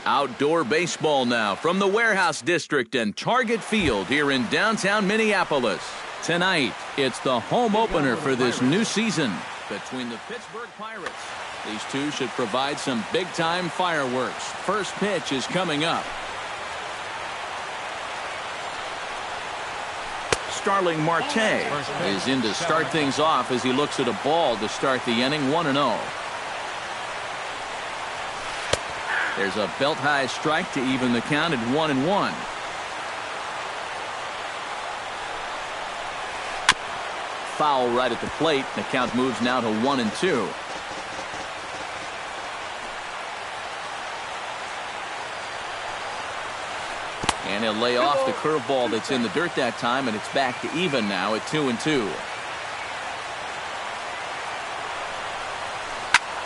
Outdoor baseball now from the Warehouse District and Target Field here in downtown Minneapolis. Tonight, it's the home opener for this new season between the Pittsburgh Pirates. These two should provide some big-time fireworks. First pitch is coming up. Starling Marte is in to start things off as he looks at a ball to start the inning 1-0. There's a belt-high strike to even the count at 1-1. Foul right at the plate. The count moves now to 1-2. And he'll lay off the curveball that's in the dirt that time, and it's back to even now at 2-2.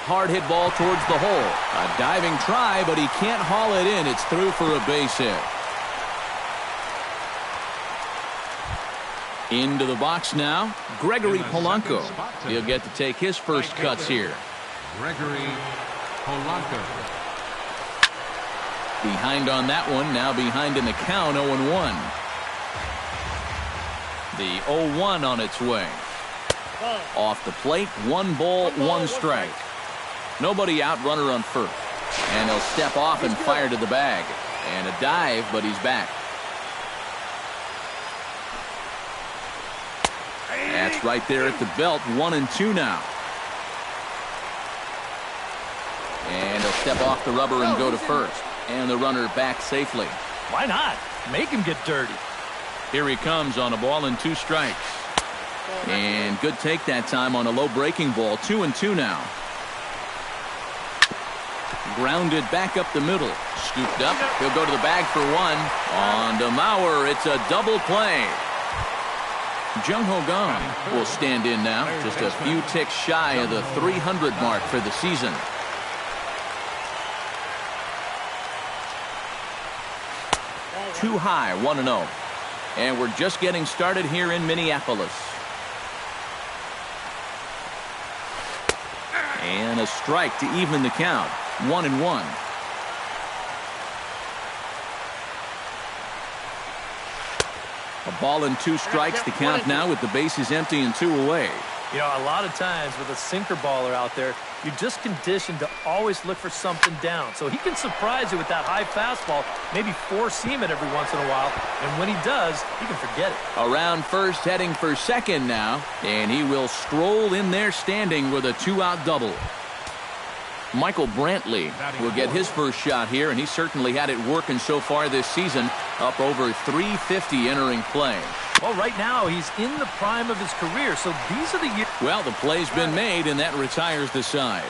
Hard hit ball towards the hole. A diving try, but he can't haul it in. It's through for a base hit. Into the box now, Gregory Polanco. He'll get to take his first cuts here. Gregory Polanco. Behind on that one, now behind in the count, 0-1. The 0-1 on its way. Off the plate, 1 ball, 1 strike. Nobody out, runner on first. And he'll step off and fire to the bag. And a dive, but he's back. That's right there at the belt, 1-2 now. And he'll step off the rubber and go to first. And the runner back safely. Why not? Make him get dirty. Here he comes on a ball and 2 strikes. And good take that time on a low breaking ball, 2-2 now. Grounded back up the middle. Scooped up. He'll go to the bag for 1. On to Mauer. It's a double play. Jung Ho Kang will stand in now. Just a few ticks shy of the 300 mark for the season. Too high, 1-0. And we're just getting started here in Minneapolis. And a strike to even the count. 1-1. A ball and 2 strikes. The count now with the bases empty and 2 away. You know, a lot of times with a sinker baller out there, you're just conditioned to always look for something down. So he can surprise you with that high fastball, maybe 4-seam it every once in a while. And when he does, you can forget it. Around first, heading for second now. And he will stroll in there standing with a 2-out double. Michael Brantley will get his first shot here, and he certainly had it working so far this season. Up over 350 entering play. Well, right now he's in the prime of his career, so these are the years. Well, the play's been made, and that retires the side.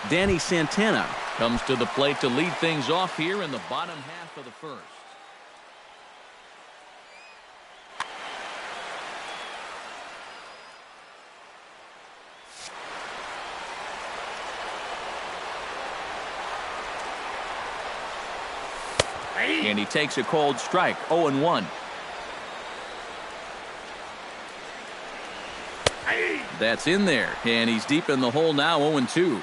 Danny Santana comes to the plate to lead things off here in the bottom half of the first. And he takes a cold strike, 0-1. That's in there, and he's deep in the hole now, 0-2.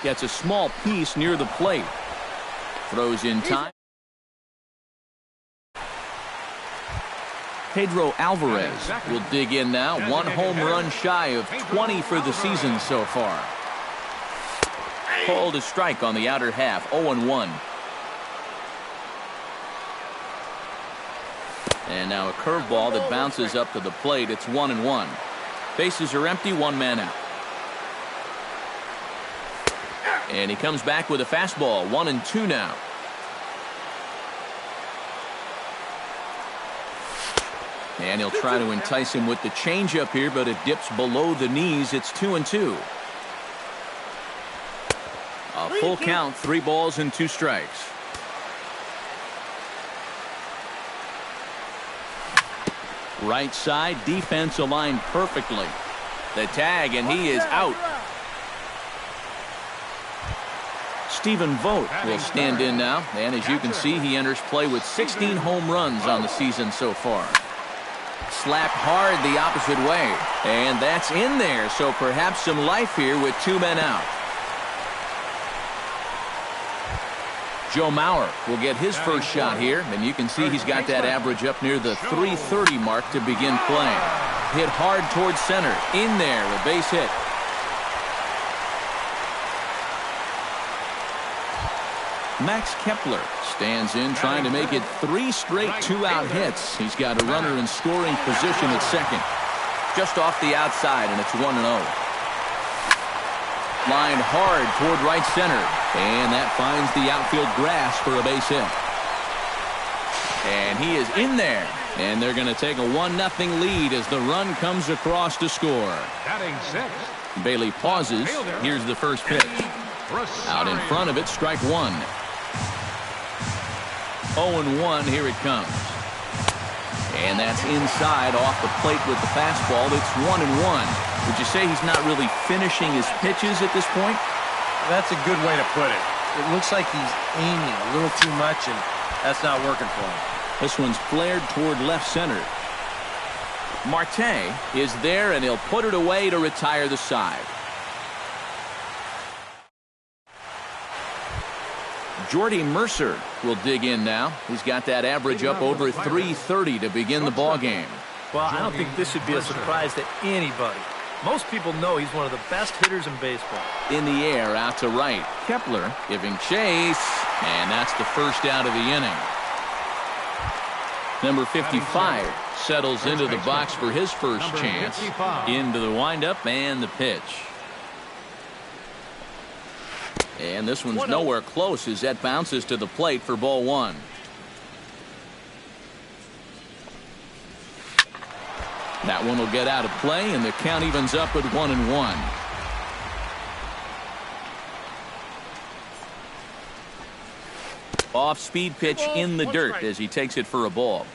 Gets a small piece near the plate. Throws in time. Pedro Alvarez will dig in now. 1 home run shy of 20 for the season so far. Called a strike on the outer half, 0-1. And now a curveball that bounces up to the plate. It's 1-1. Bases are empty, 1 man out. And he comes back with a fastball, 1-2 now. And he'll try to entice him with the changeup here, but it dips below the knees. It's 2-2. A full count, 3 balls and 2 strikes. Right side, defense aligned perfectly. The tag, and he is out. Stephen Vogt will stand in now, and as you can see, he enters play with 16 home runs on the season so far. Slapped hard the opposite way. And that's in there, so perhaps some life here with 2 men out. Joe Mauer will get his first shot here, and you can see he's got that average up near the .330 mark to begin playing. Hit hard towards center. In there, a base hit. Max Kepler stands in, trying to make it 3 straight 2-out hits. He's got a runner in scoring position at second. Just off the outside, and it's 1-0. Lined hard toward right center, and that finds the outfield grass for a base hit. And he is in there, and they're going to take a 1-0 lead as the run comes across to score. Batting sixth. Bailey pauses. Here's the first pitch. Out in front of it, strike one. 0-1, here it comes. And that's inside off the plate with the fastball. It's 1-1. Would you say he's not really finishing his pitches at this point? That's a good way to put it. It looks like he's aiming a little too much, and that's not working for him. This one's flared toward left center. Marte is there, and he'll put it away to retire the side. Jordy Mercer will dig in now. He's got that average up over .330 to begin the ball game. Well, I don't think this should be a surprise to anybody. Most people know he's one of the best hitters in baseball. In the air, out to right. Kepler giving chase, and that's the first out of the inning. Number 55 settles into the box for his first chance. Into the windup and the pitch. And this one's nowhere close as that bounces to the plate for ball one. That one will get out of play, and the count evens up at 1-1. Off-speed pitch in the dirt as he takes it for a ball.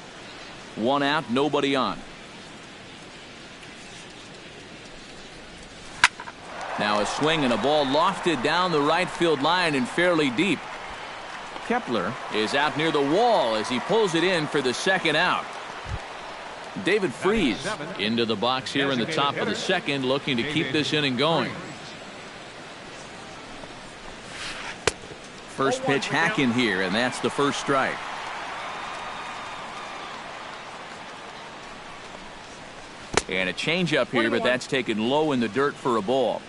1 out, nobody on. Now a swing and a ball lofted down the right field line and fairly deep. Kepler is out near the wall as he pulls it in for the second out. David Freese into the box here in the top of the second, looking to keep this inning going. First pitch hacking here, and that's the first strike. And a changeup here, but that's taken low in the dirt for a ball.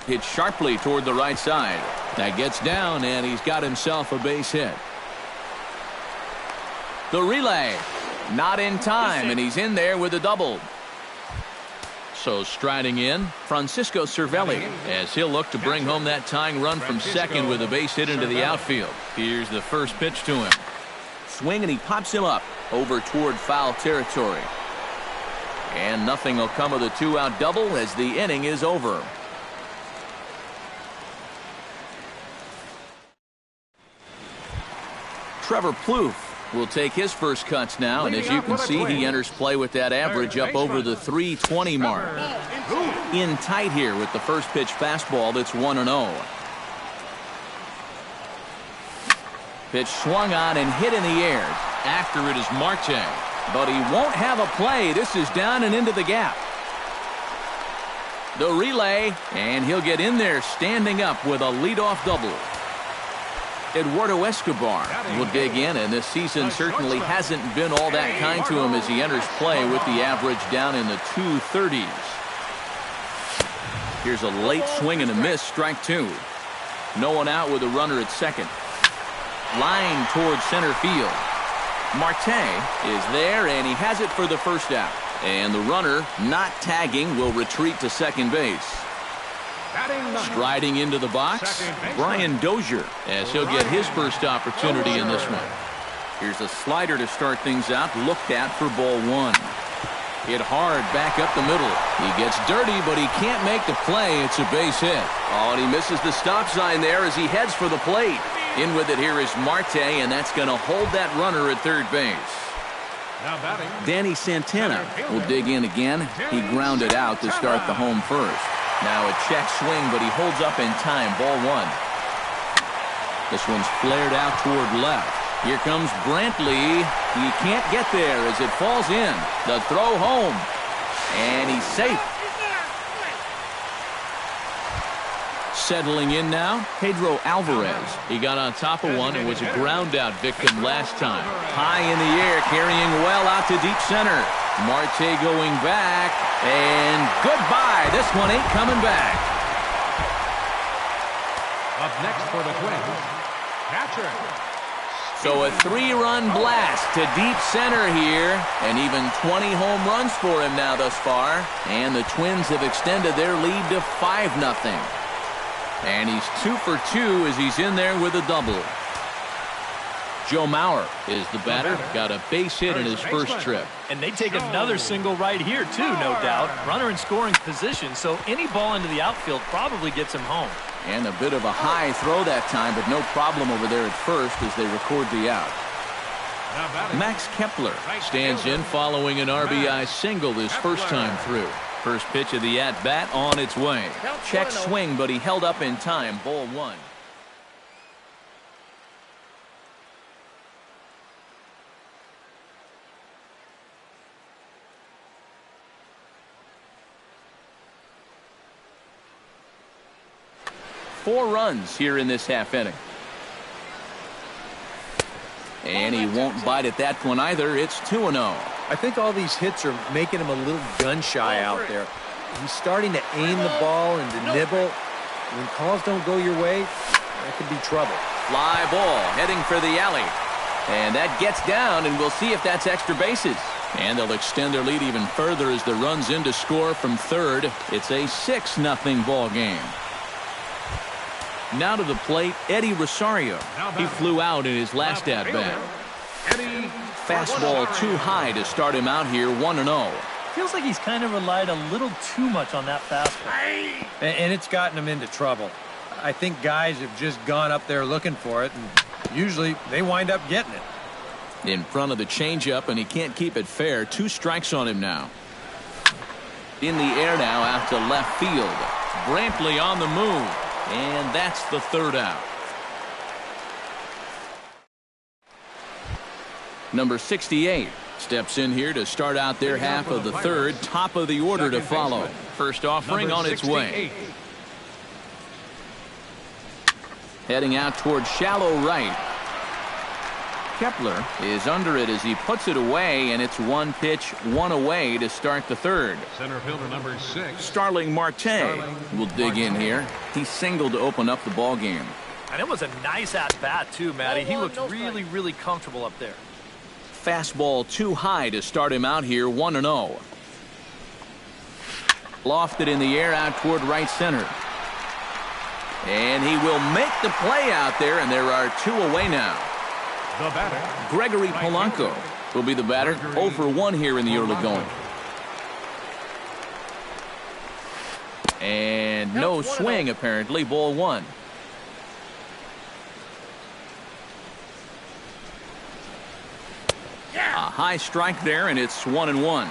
Hit sharply toward the right side. That gets down, and he's got himself a base hit. The relay, not in time, and he's in there with a double. So striding in, Francisco Cervelli, as he'll look to bring home that tying run from second with a base hit into the outfield. Here's the first pitch to him. Swing, and he pops him up over toward foul territory. And nothing will come of the 2-out double as the inning is over. Trevor Plouffe will take his first cuts now, and as you can see, he enters play with that average up over the .320 mark. In tight here with the first pitch fastball that's 1-0. Pitch swung on and hit in the air. After it is Marte, but he won't have a play. This is down and into the gap. The relay, and he'll get in there standing up with a leadoff double. Eduardo Escobar will dig in, and this season certainly hasn't been all that kind to him as he enters play with the average down in the 230s. Here's a late swing and a miss, strike two. No one out with a runner at second. Line towards center field. Marte is there, and he has it for the first out. And the runner, not tagging, will retreat to second base. Striding into the box, Brian Dozier, as he'll get his first opportunity in this one. Here's a slider to start things out, looked at for ball one. Hit hard back up the middle. He gets dirty, but he can't make the play. It's a base hit. Oh, and he misses the stop sign there as he heads for the plate. In with it here is Marte, and that's going to hold that runner at third base. Danny Santana will dig in again. He grounded out to start the home first. Now a check swing, but he holds up in time. Ball one. This one's flared out toward left. Here comes Brantley. He can't get there as it falls in. The throw home. And he's safe. Settling in now, Pedro Alvarez. He got on top of one and was a ground-out victim last time. High in the air, carrying well out to deep center. Marte going back, and goodbye. This one ain't coming back. Up next for the Twins, catcher. So a 3-run blast to deep center here, and even 20 home runs for him now thus far. And the Twins have extended their lead to 5-0. And he's 2 for 2 as he's in there with a double. Joe Mauer is the batter. Got a base hit in his first trip. And they take another single right here, too, no doubt. Runner in scoring position, so any ball into the outfield probably gets him home. And a bit of a high throw that time, but no problem over there at first as they record the out. Max Kepler stands in following an RBI single this first time through. First pitch of the at-bat on its way. Check swing, but he held up in time. Ball 1. Four runs here in this half inning. And he won't bite at that one either. It's 2-0. I think all these hits are making him a little gun-shy out there. He's starting to aim the ball and to nibble. When calls don't go your way, that could be trouble. Fly ball heading for the alley. And that gets down, and we'll see if that's extra bases. And they'll extend their lead even further as the runs in to score from third. It's a 6-0 ball game. Now to the plate, Eddie Rosario. He flew out in his last at-bat. Fastball too high to start him out here, 1-0. Feels like he's kind of relied a little too much on that fastball. And it's gotten him into trouble. I think guys have just gone up there looking for it, and usually they wind up getting it. In front of the changeup, and he can't keep it fair. 2 strikes on him now. In the air now out to left field. Brantley on the move. And that's the third out. Number 68 steps in here to start out their half of the third. Top of the order to follow. First offering on its way. Heading out toward shallow right. Kepler is under it as he puts it away, and it's 1 pitch, 1 away to start the third. Center fielder number 6. Starling Marte will dig in here. He singled to open up the ball game. And it was a nice at-bat, too, Matty. He looked really, really comfortable up there. Fastball too high to start him out here, 1-0. Lofted in the air out toward right center. And he will make the play out there, and there are 2 away now. The batter, Gregory Polanco will be the batter. 0 for 1 here in the early going. And no swing, apparently. Ball 1. A high strike there, and it's 1-1.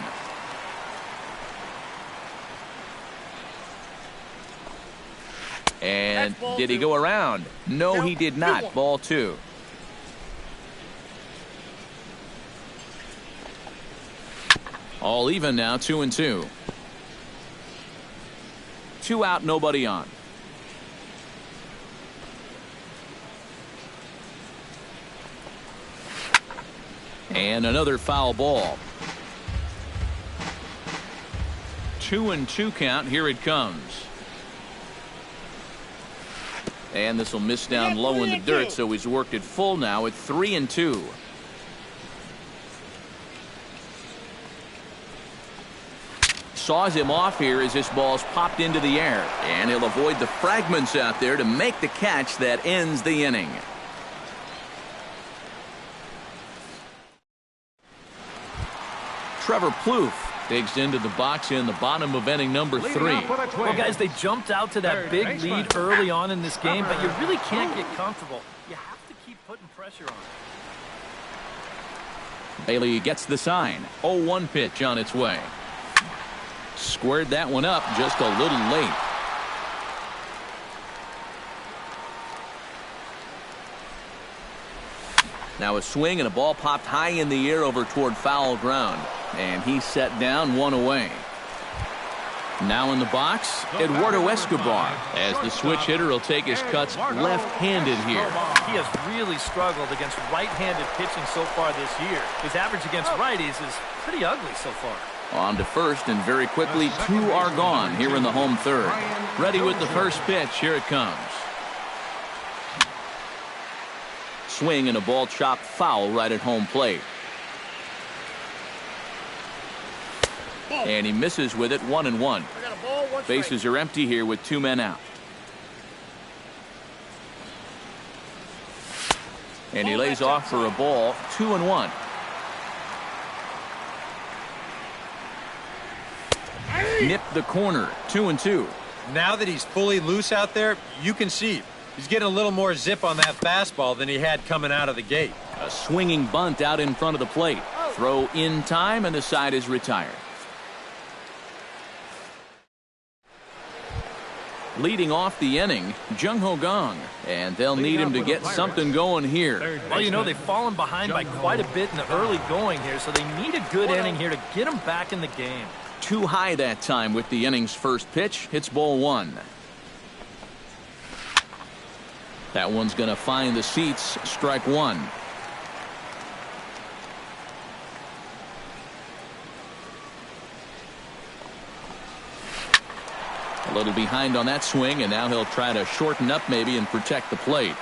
And did he go around? No, he did not. Ball 2. All even now, 2-2. 2 out, nobody on. And another foul ball. 2-2 count. Here it comes. And this will miss down low in the dirt, so he's worked it full now at 3-2. Saws him off here as this ball's popped into the air, and he'll avoid the fragments out there to make the catch that ends the inning. Trevor Plouffe digs into the box in the bottom of inning number 3. Well, guys, they jumped out to that big lead early on in this game, but you really can't get comfortable. You have to keep putting pressure on. Bailey gets the sign. 0-1 pitch on its way. Squared that one up just a little late. Now a swing and a ball popped high in the air over toward foul ground. And he's set down, one away. Now in the box, Eduardo Escobar, as the switch hitter will take his cuts left-handed here. He has really struggled against right-handed pitching so far this year. His average against righties is pretty ugly so far. On to first, and very quickly, two are gone here in the home third. Ready with the first pitch. Here it comes. Swing and a ball chopped foul right at home plate. And he misses with it, 1-1. Bases are empty here with two men out. And he lays off for a ball, 2-1. Nipped the corner, 2-2. Now that he's fully loose out there, you can see he's getting a little more zip on that fastball than he had coming out of the gate. A swinging bunt out in front of the plate. Throw in time, and the side is retired. Leading off the inning, Jung Ho Gong, and they'll need him to get something going here. Well, you know, they've fallen behind by quite a bit in the early going here, so they need a good inning here to get them back in the game. Too high that time with the inning's first pitch. Hits ball one. That one's going to find the seats. Strike one. A little behind on that swing, and now he'll try to shorten up maybe and protect the plate.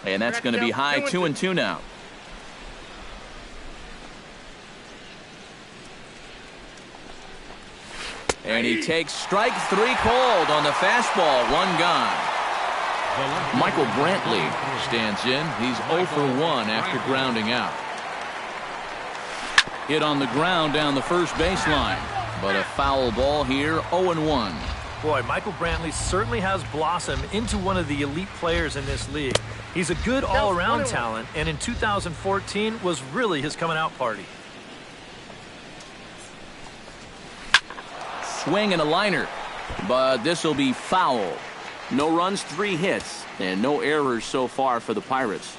And that's going to be high, 2-2 now. And he takes strike three called on the fastball, one gone. Michael Brantley stands in. He's 0 for 1 after grounding out. Hit on the ground down the first baseline, but a foul ball here, 0-1. Boy, Michael Brantley certainly has blossomed into one of the elite players in this league. He's a good all-around talent, and in 2014 was really his coming-out party. Swing and a liner, but this will be foul. No runs, 3 hits, and no errors so far for the Pirates.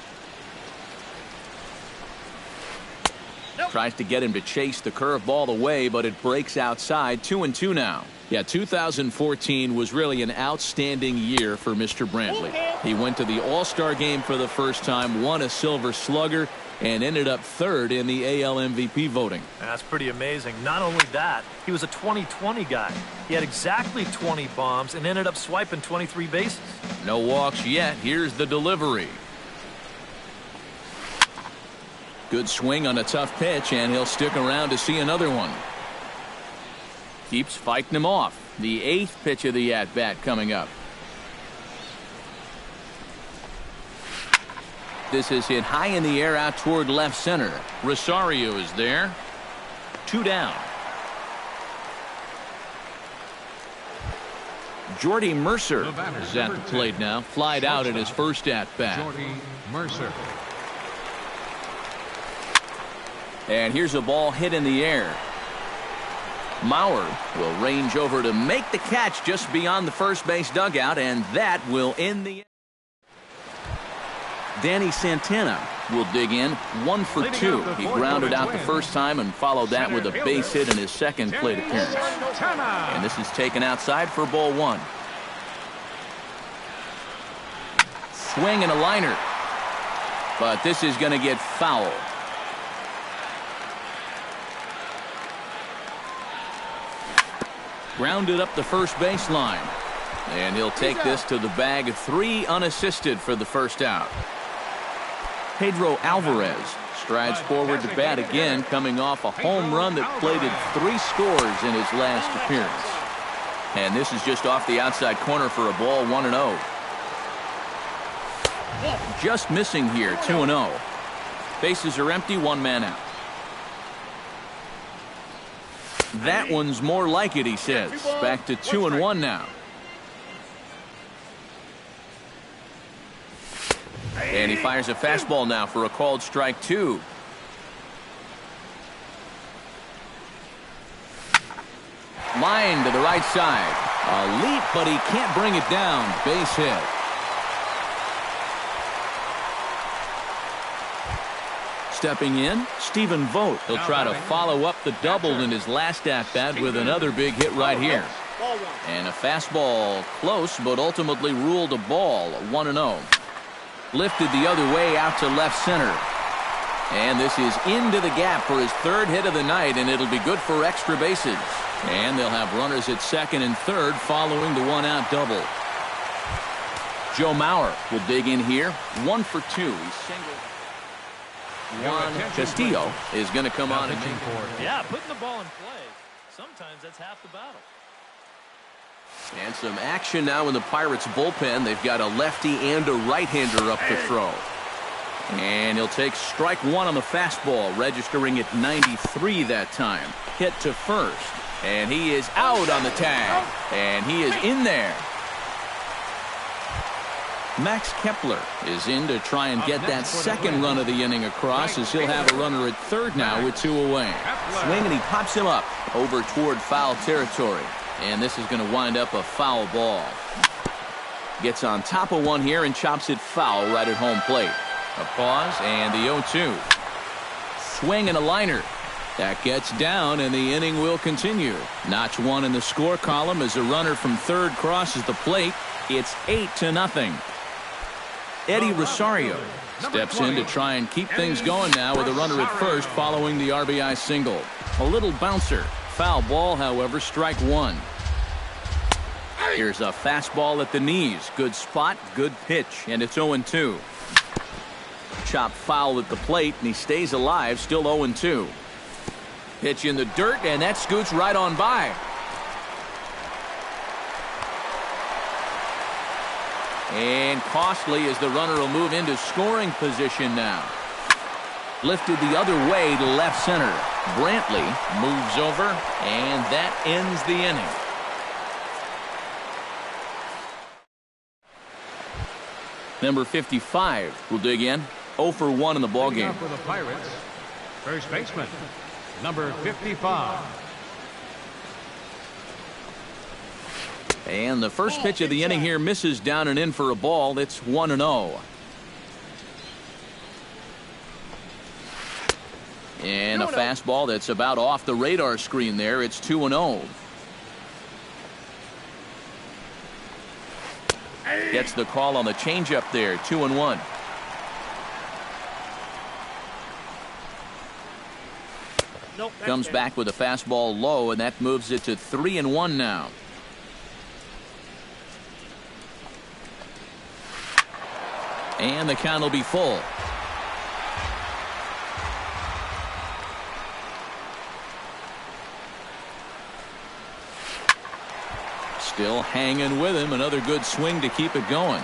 Tries to get him to chase the curveball away, but it breaks outside. 2-2 now. Yeah, 2014 was really an outstanding year for Mr. Brantley. He went to the All-Star game for the first time, won a Silver Slugger, and ended up third in the AL MVP voting. That's pretty amazing. Not only that, he was a 20-20 guy. He had exactly 20 bombs and ended up swiping 23 bases. No walks yet. Here's the delivery. Good swing on a tough pitch, and he'll stick around to see another one. Keeps fighting him off. The 8th pitch of the at-bat coming up. This is hit high in the air out toward left center. Rosario is there. 2 down. Jordy Mercer is at the plate now. Flied out at his first at-bat. Jordy Mercer. And here's a ball hit in the air. Mauer will range over to make the catch just beyond the first base dugout, and that will end the. Danny Santana will dig in, 1 for 2. He grounded out the first time and followed that with a base hit in his second plate appearance. And this is taken outside for ball 1. Swing and a liner. But this is going to get foul. Grounded up the first baseline. And he'll take this to the bag. 3 unassisted for the first out. Pedro Alvarez strides forward to bat again, coming off a home run that plated 3 scores in his last appearance. And this is just off the outside corner for a ball, 1-0. Just missing here, 2-0. Bases are empty, 1 man out. That one's more like it, he says. Back to 2-1 now. And he fires a fastball now for a called strike 2. Line to the right side. A leap, but he can't bring it down. Base hit. Stepping in, Stephen Vogt. He'll try to follow up the double in his last at-bat with another big hit right here. And a fastball close, but ultimately ruled a ball, 1-0. Lifted the other way out to left center. And this is into the gap for his third hit of the night, and it'll be good for extra bases. And they'll have runners at second and third following the one-out double. Joe Mauer will dig in here. 1 for 2. He's single. Juan Castillo is going to come on and make it. Yeah, putting the ball in play. Sometimes that's half the battle. And some action now in the Pirates bullpen. They've got a lefty and a right-hander up to throw. And he'll take strike one on the fastball, registering at 93 that time. Hit to first. And he is out on the tag. And he is in there. Max Kepler is in to try and get that second run of the inning across, as he'll have a runner at third now with 2 away. Swing, and he pops him up over toward foul territory. And this is going to wind up a foul ball. Gets on top of one here and chops it foul right at home plate. A pause and the 0-2. Swing and a liner. That gets down, and the inning will continue. Notch one in the score column as a runner from third crosses the plate. It's 8-0. Eddie Rosario steps in to try and keep things going now with a runner at first following the RBI single. A little bouncer. Foul ball, however, strike one. Here's a fastball at the knees. Good spot, good pitch, and it's 0-2. Chop foul at the plate, and he stays alive, still 0-2. Pitch in the dirt, and that scoots right on by. And costly, as the runner will move into scoring position now. Lifted the other way to left center. Brantley moves over, and that ends the inning. Number 55 will dig in. 0 for 1 in the ballgame. For the Pirates, first baseman, number 55. And the first pitch of the inning here misses down and in for a ball. It's 1-0. And a fastball that's about off the radar screen there. It's 2-0. Gets the call on the changeup there. 2-1. Comes back with a fastball low, and that moves it to 3-1 now. And the count will be full. Still hanging with him. Another good swing to keep it going.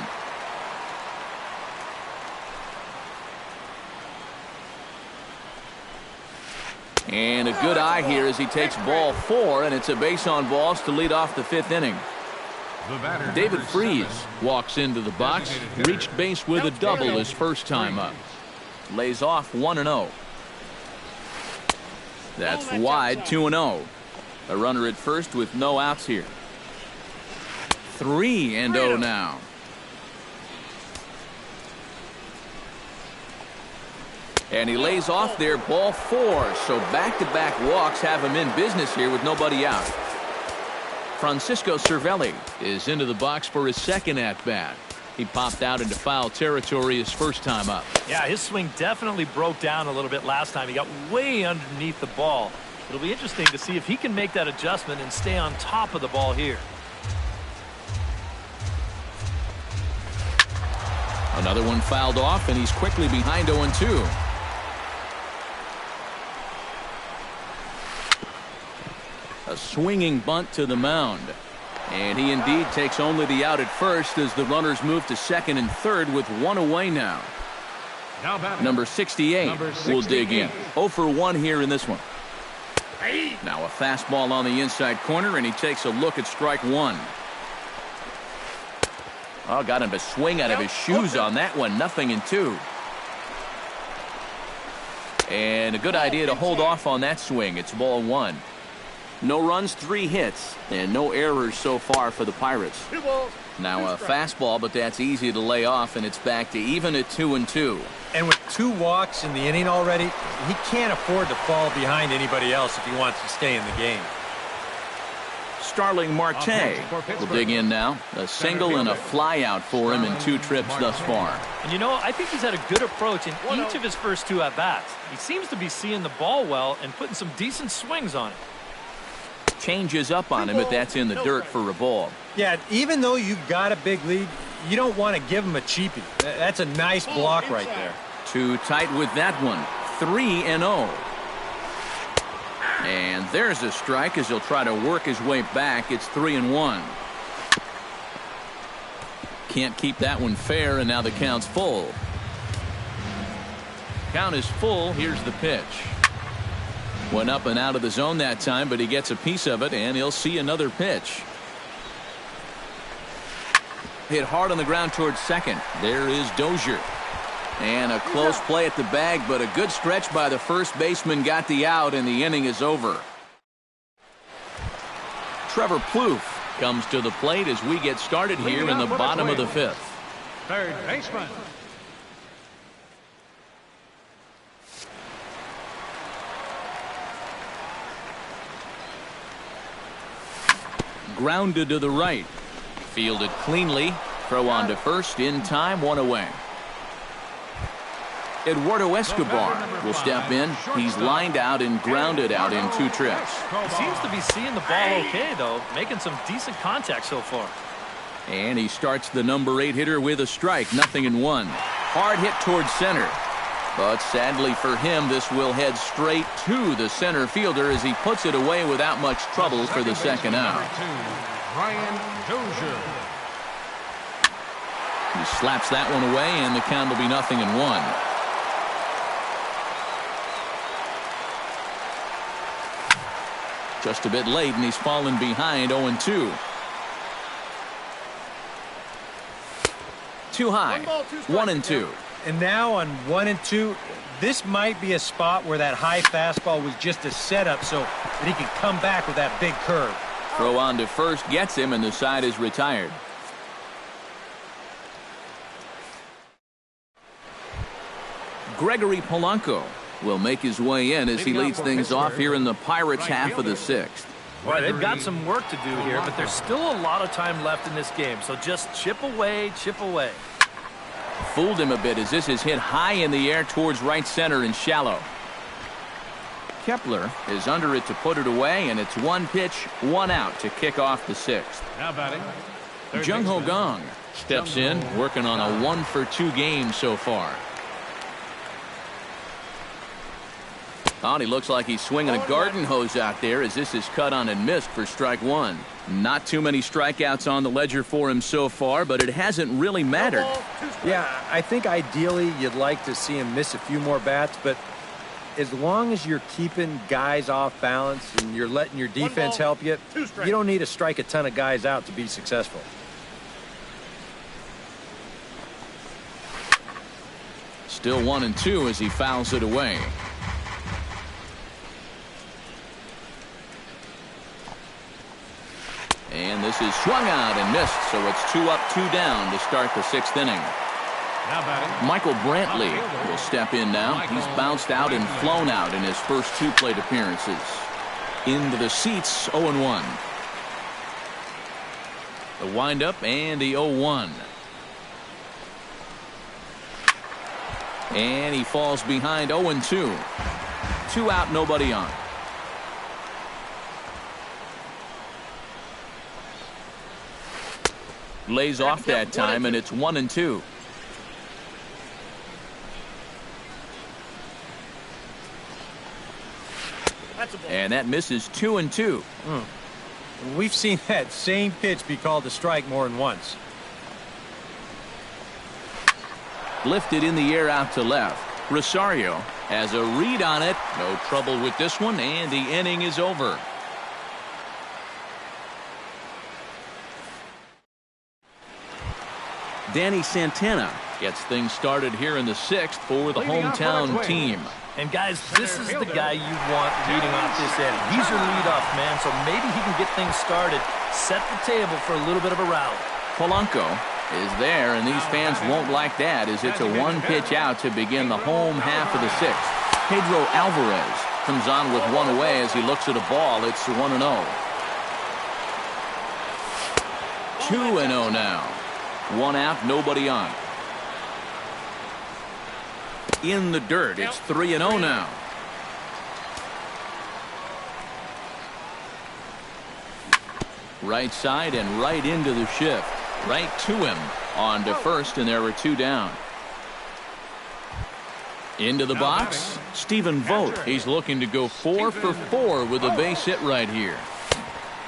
And a good eye here as he takes ball 4, and it's a base on balls to lead off the 5th inning. David Freese walks into the box, reached base with a double his first time up. Lays off 1-0. That's wide, 2-0. A runner at first with no outs here. 3-0 now. And he lays off there, ball 4. So back-to-back walks have him in business here with nobody out. Francisco Cervelli is into the box for his second at-bat. He popped out into foul territory his first time up. Yeah, his swing definitely broke down a little bit last time. He got way underneath the ball. It'll be interesting to see if he can make that adjustment and stay on top of the ball here. Another one fouled off, and he's quickly behind 0-2. A swinging bunt to the mound. And he indeed takes only the out at first as the runners move to second and third with 1 away now. Number 68 will dig in. 0 for 1 here in this one. Now a fastball on the inside corner, and he takes a look at strike 1. Oh, got him to swing out of his shoes on that one. 0-2. And a good idea to hold off on that swing. It's ball 1. No runs, 3 hits, and no errors so far for the Pirates. Now a fastball, but that's easy to lay off, and it's back to even at 2-2. And with 2 walks in the inning already, he can't afford to fall behind anybody else if he wants to stay in the game. Starling Marte will dig in now. A single and a fly out for him in 2 trips thus far. And you know, I think he's had a good approach in each of his first 2 at-bats. He seems to be seeing the ball well and putting some decent swings on it. Changes up on him, but that's in the dirt for a ball. Yeah, even though you've got a big lead, you don't want to give him a cheapie. That's a nice block right there. Too tight with that one. 3-0. And there's a strike as he'll try to work his way back. It's 3-1. Can't keep that one fair, and now the count's full. Count is full. Here's the pitch. Went up and out of the zone that time, but he gets a piece of it, and he'll see another pitch. Hit hard on the ground towards second. There is Dozier. And a close play at the bag, but a good stretch by the first baseman got the out, and the inning is over. Trevor Plouffe comes to the plate as we get started here in the bottom of the 5th. Third baseman. Grounded to the right. Fielded cleanly. Throw on to first in time, 1 away. Eduardo Escobar will step in. He's lined out and grounded out in 2 trips. He seems to be seeing the ball okay, though, making some decent contact so far. And he starts the number 8 hitter with a strike, 0-1. Hard hit towards center. But sadly for him, this will head straight to the center fielder as he puts it away without much trouble for the second out. Brian Dozier. He slaps that one away, and the count will be 0-1. Just a bit late, and he's fallen behind 0-2. Too high, 1-2. And now on 1-2, this might be a spot where that high fastball was just a setup so that he can come back with that big curve. Throw on to first gets him, and the side is retired. Gregory Polanco will make his way in as he leads things off here in the Pirates' half of the 6th. Boy, they've got some work to do here, but there's still a lot of time left in this game, so just chip away, chip away. Fooled him a bit as this is hit high in the air towards right center and shallow. Kepler is under it to put it away, and it's 1 pitch, 1 out to kick off the 6th. Now batting. Jung Ho Gong steps in, working on a 1-for-2 game so far. Oh, he looks like he's swinging a garden hose out there as this is cut on and missed for strike 1. Not too many strikeouts on the ledger for him so far, but it hasn't really mattered. Yeah, I think ideally you'd like to see him miss a few more bats, but as long as you're keeping guys off balance and you're letting your defense help you, you don't need to strike a ton of guys out to be successful. Still 1-2 as he fouls it away. And this is swung out and missed, so it's 2 up, 2 down to start the 6th inning. Now batting. Michael Brantley will step in now. He's bounced out and flown out in his first 2 plate appearances. Into the seats, 0-1. The windup and the 0-1. And he falls behind 0-2. 2 out, nobody on. Lays off that time, and it's 1-2. And that misses 2-2. We've seen that same pitch be called a strike more than once. Lifted in the air out to left. Rosario has a read on it. No trouble with this one, and the inning is over. Danny Santana gets things started here in the 6th for the hometown team. And, guys, this is the guy you want leading off this inning. He's your leadoff man, so maybe he can get things started, set the table for a little bit of a rally. Polanco is there, and these fans won't like that as it's a one-pitch out to begin the home half of the sixth. Pedro Alvarez comes on with one away as he looks at a ball. It's 1-0. 2-0 now. One out, nobody on. In the dirt, it's 3-0 now. Right side and right into the shift. Right to him on to first, and there were two down. Into the box, Stephen Vogt. He's looking to go 4 for 4 with a base hit right here.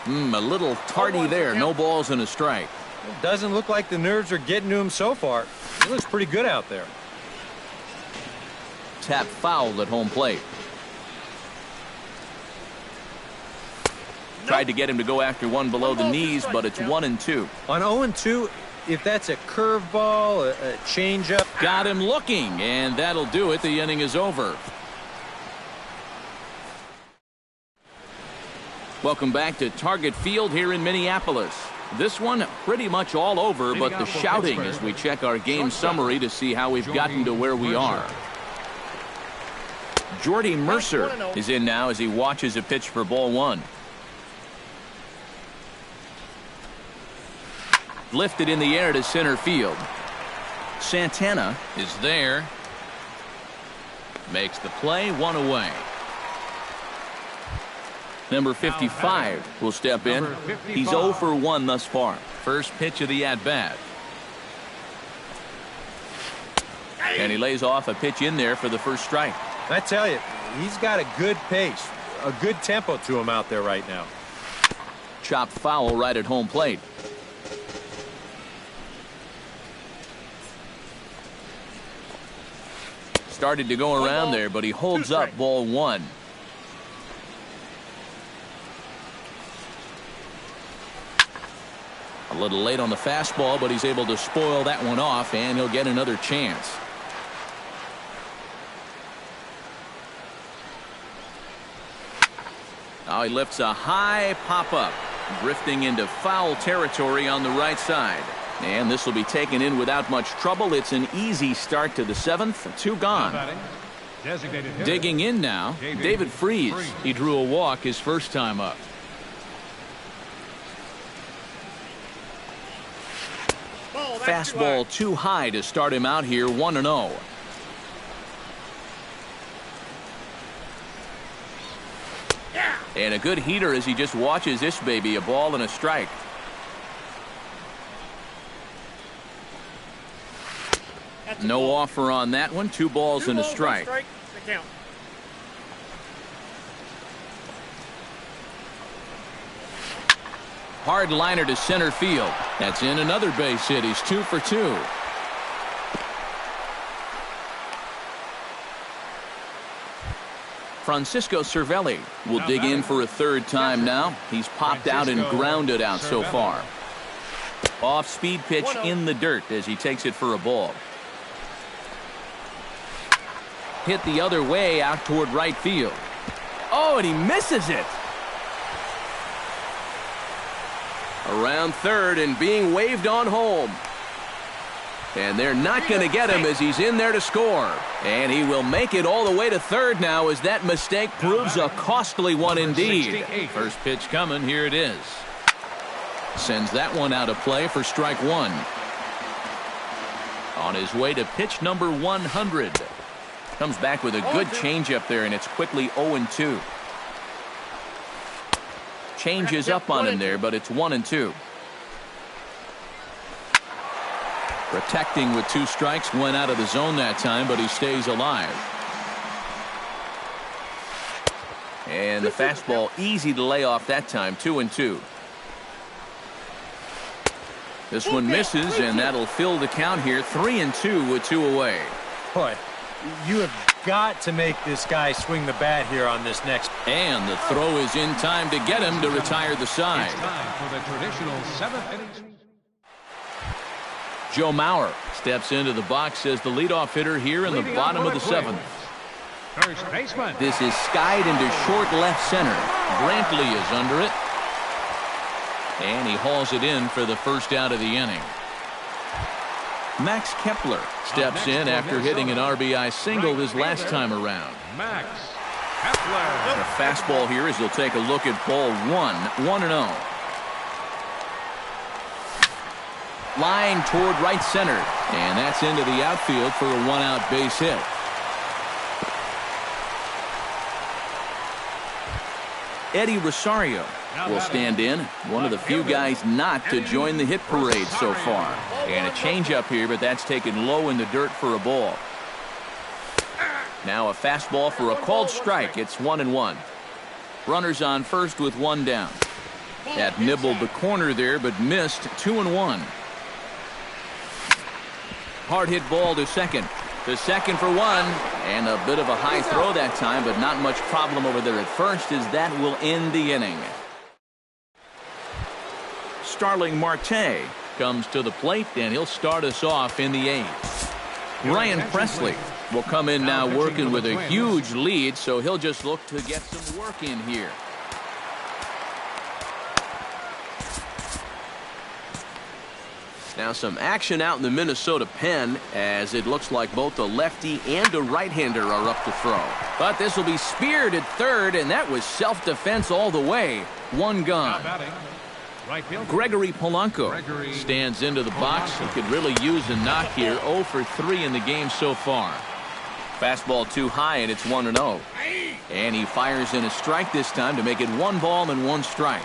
A little tardy there. No balls and a strike. It doesn't look like the nerves are getting to him so far. He looks pretty good out there. Tap foul at home plate. Tried to get him to go after one below the knees, but it's 1-2. On 0-2, if that's a curveball, a changeup. Got him looking, and that'll do it. The inning is over. Welcome back to Target Field here in Minneapolis. This one pretty much all over, but the shouting as we check our game summary to see how we've gotten to where we are. Jordy Mercer is in now as he watches a pitch for ball one. Lifted in the air to center field. Santana is there. Makes the play, one away. Number 55 will step in. He's 0 for 1 thus far. First pitch of the at-bat. And he lays off a pitch in there for the first strike. I tell you, he's got a good pace, a good tempo to him out there right now. Chopped foul right at home plate. Started to go around there, but he holds up ball one. A little late on the fastball, but he's able to spoil that one off, and he'll get another chance. Now he lifts a high pop-up, drifting into foul territory on the right side. And this will be taken in without much trouble. It's an easy start to the seventh. 2 gone. Digging in now, David Freese. He drew a walk his first time up. Fastball too high to start him out here, 1-0. And a good heater as he just watches this baby, a ball and a strike. No offer on that one. 2 balls and a strike. Hard liner to center field. That's in another base hit. He's 2 for 2. Francisco Cervelli will dig in for a third time now. He's popped out and grounded out so far. Off-speed pitch in the dirt as he takes it for a ball. Hit the other way out toward right field. Oh, and he misses it. Around third and being waved on home. And they're not going to get him as he's in there to score. And he will make it all the way to third now as that mistake proves a costly one indeed. First pitch coming. Here it is. Sends that one out of play for strike one. On his way to pitch number 100. Comes back with a good changeup there, and it's quickly 0-2. Changes up on him there, but it's 1-2. Protecting with 2 strikes, went out of the zone that time, but he stays alive. And the fastball easy to lay off that time, 2-2. This one misses, and that'll fill the count here, 3-2 with 2 away. Boy, you have got to make this guy swing the bat here on this next. And the throw is in time to get him to retire the side. It's time for the traditional 7th inning. Joe Mauer steps into the box as the leadoff hitter here in the bottom of the 7th. First baseman. This is skied into short left center. Brantley is under it. And he hauls it in for the first out of the inning. Max Kepler steps in after hitting an RBI single his last time around. Max Kepler. The fastball here as he'll take a look at ball 1-0. Line toward right center. And that's into the outfield for a one-out base hit. Eddie Rosario will stand in. One of the few guys not to join the hit parade so far. And a changeup here, but that's taken low in the dirt for a ball. Now a fastball for a called strike. It's 1-1. Runners on first with one down. That nibbled the corner there, but missed. 2-1. Hard hit ball to second. The second for one, and a bit of a high throw that time, but not much problem over there at first, as that will end the inning. Starling Marte comes to the plate, and he'll start us off in the 8th. Ryan Presley will come in now working with a huge lead, so he'll just look to get some work in here. Now some action out in the Minnesota pen, as it looks like both a lefty and a right-hander are up to throw. But this will be speared at third, and that was self-defense all the way. One gone. Gregory Polanco stands into the box. He could really use a knock here. 0 for 3 in the game so far. Fastball too high, and it's 1-0. And he fires in a strike this time to make it 1 ball and 1 strike.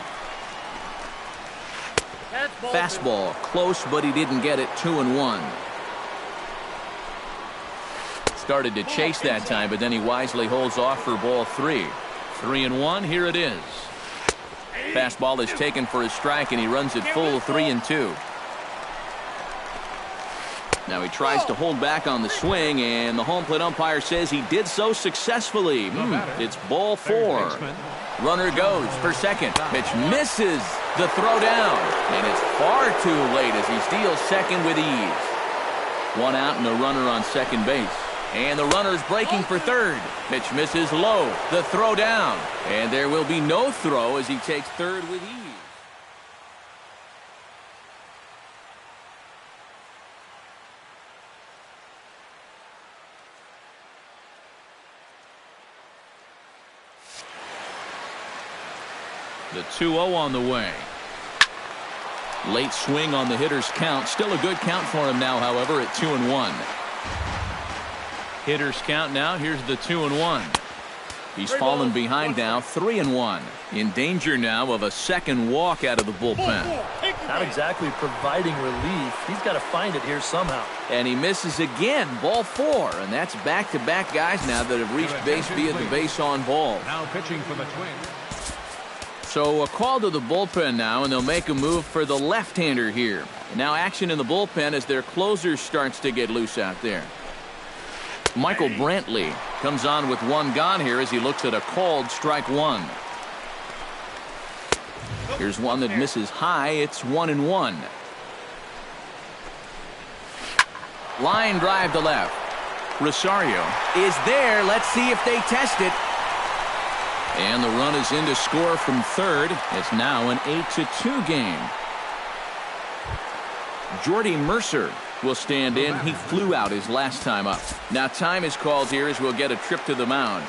Fastball close, but he didn't get it. 2-1. Started to chase that time, but then he wisely holds off for ball 3. 3-1. Here it is. Fastball is taken for a strike, and he runs it full. 3-2. Now he tries to hold back on the swing, and the home plate umpire says he did so successfully. It's ball 4. Runner goes for second. Pitch misses the throw down, and it's far too late as he steals second with ease. 1 out and a runner on second base. And the runner's breaking for third. Pitch misses low. The throw down, and there will be no throw as he takes third with ease. The 2-0 on the way. Late swing on the hitter's count. Still a good count for him now, however, at 2-1. Hitter's count now. Here's the 2-1. He's fallen behind now. 3-1. In danger now of a second walk out of the bullpen. Not exactly providing relief. He's got to find it here somehow. And he misses again. Ball 4. And that's back-to-back guys now that have reached base via the base on ball. Now pitching for the Twins. So a call to the bullpen now, and they'll make a move for the left-hander here. Now action in the bullpen as their closer starts to get loose out there. Michael Brantley comes on with 1 gone here as he looks at a called strike 1. Here's one that misses high. It's 1-1. Line drive to left. Rosario is there. Let's see if they test it. And the run is in to score from third. It's now an 8-2 game. Jordy Mercer will stand in. He flew out his last time up. Now time is called here as we'll get a trip to the mound.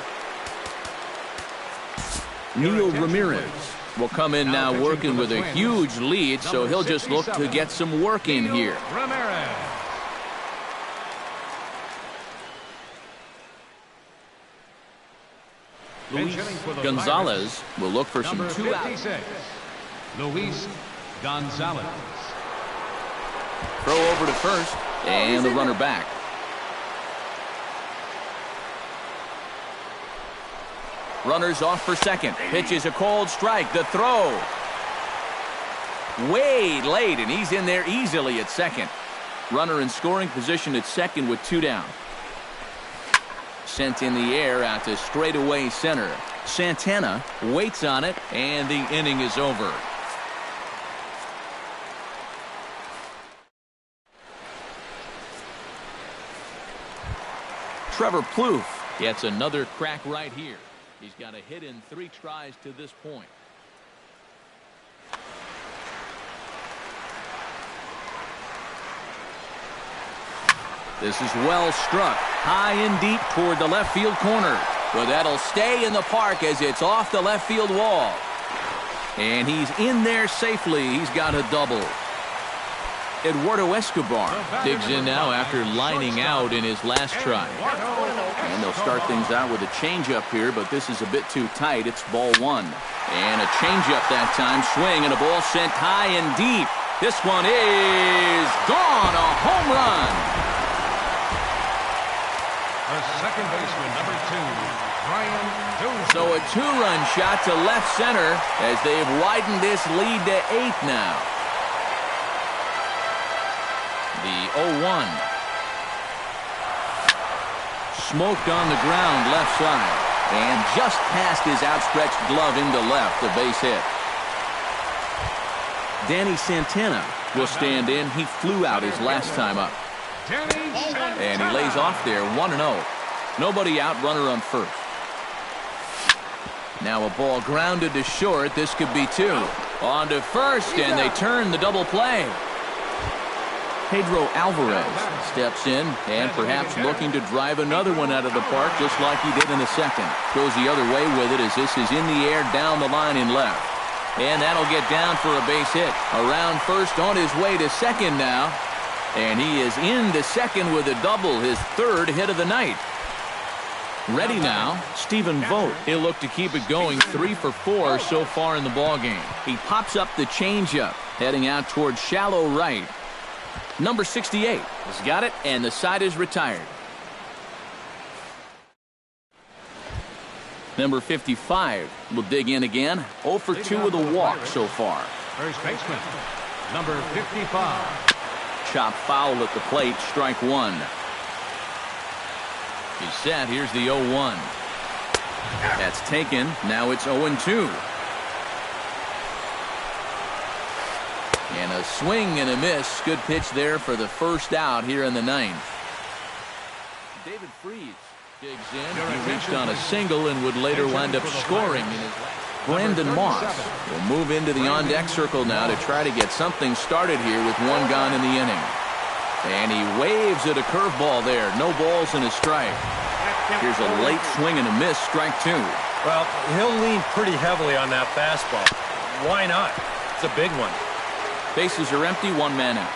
Neil Ramirez will come in now working with a huge lead, so he'll just look to get some work in here. Ramirez. Luis Gonzalez will look for some 2 outs. Luis Gonzalez. Throw over to first, and the runner back. Runners off for second. Pitch is a cold strike. The throw. Way late, and he's in there easily at second. Runner in scoring position at second with 2 down. Sent in the air out to straightaway center. Santana waits on it, and the inning is over. Trevor Plouffe Gets another crack right here. He's got a hit in 3 tries to this point. This is well struck, high and deep toward the left field corner. But that'll stay in the park as it's off the left field wall. And he's in there safely. He's got a double. Eduardo Escobar digs in now after lining out in his last try. And they'll start things out with a changeup here, but this is a bit too tight. It's ball 1. And a changeup that time, swing, and a ball sent high and deep. This one is gone, a home run. The second baseman, number 2, Brian Dozier. So a 2-run shot to left center as they've widened this lead to 8 now. The 0-1. Smoked on the ground left side. And just past his outstretched glove into left, a base hit. Danny Santana will stand in. He flew out his last time up. And he lays off there, 1-0. Nobody out, runner on first. Now a ball grounded to short. This could be 2. On to first, and they turn the double play. Pedro Alvarez steps in and perhaps looking to drive another one out of the park just like he did in the second. Goes the other way with it as this is in the air down the line in left. And that'll get down for a base hit. Around first, on his way to second now. And he is into second with a double, his 3rd hit of the night. Ready now, Stephen Vogt. He'll look to keep it going, 3 for 4 so far in the ballgame. He pops up the changeup, heading out towards shallow right. Number 68 has got it, and the side is retired. Number 55 will dig in again. 0 for 2 with a walk so far. First baseman, number 55. Chop foul at the plate, strike 1. He's set. Here's the 0-1. That's taken. Now it's 0-2. And a swing and a miss. Good pitch there for the first out here in the 9th. David Freese digs in. He reached on a single and would later wind up scoring. Brandon Moss will move into the on-deck circle now to try to get something started here with 1 gone in the inning. And he waves at a curveball there. No balls and a strike. Here's a late swing and a miss. Strike 2. Well, he'll lean pretty heavily on that fastball. Why not? It's a big one. Bases are empty, 1 man out.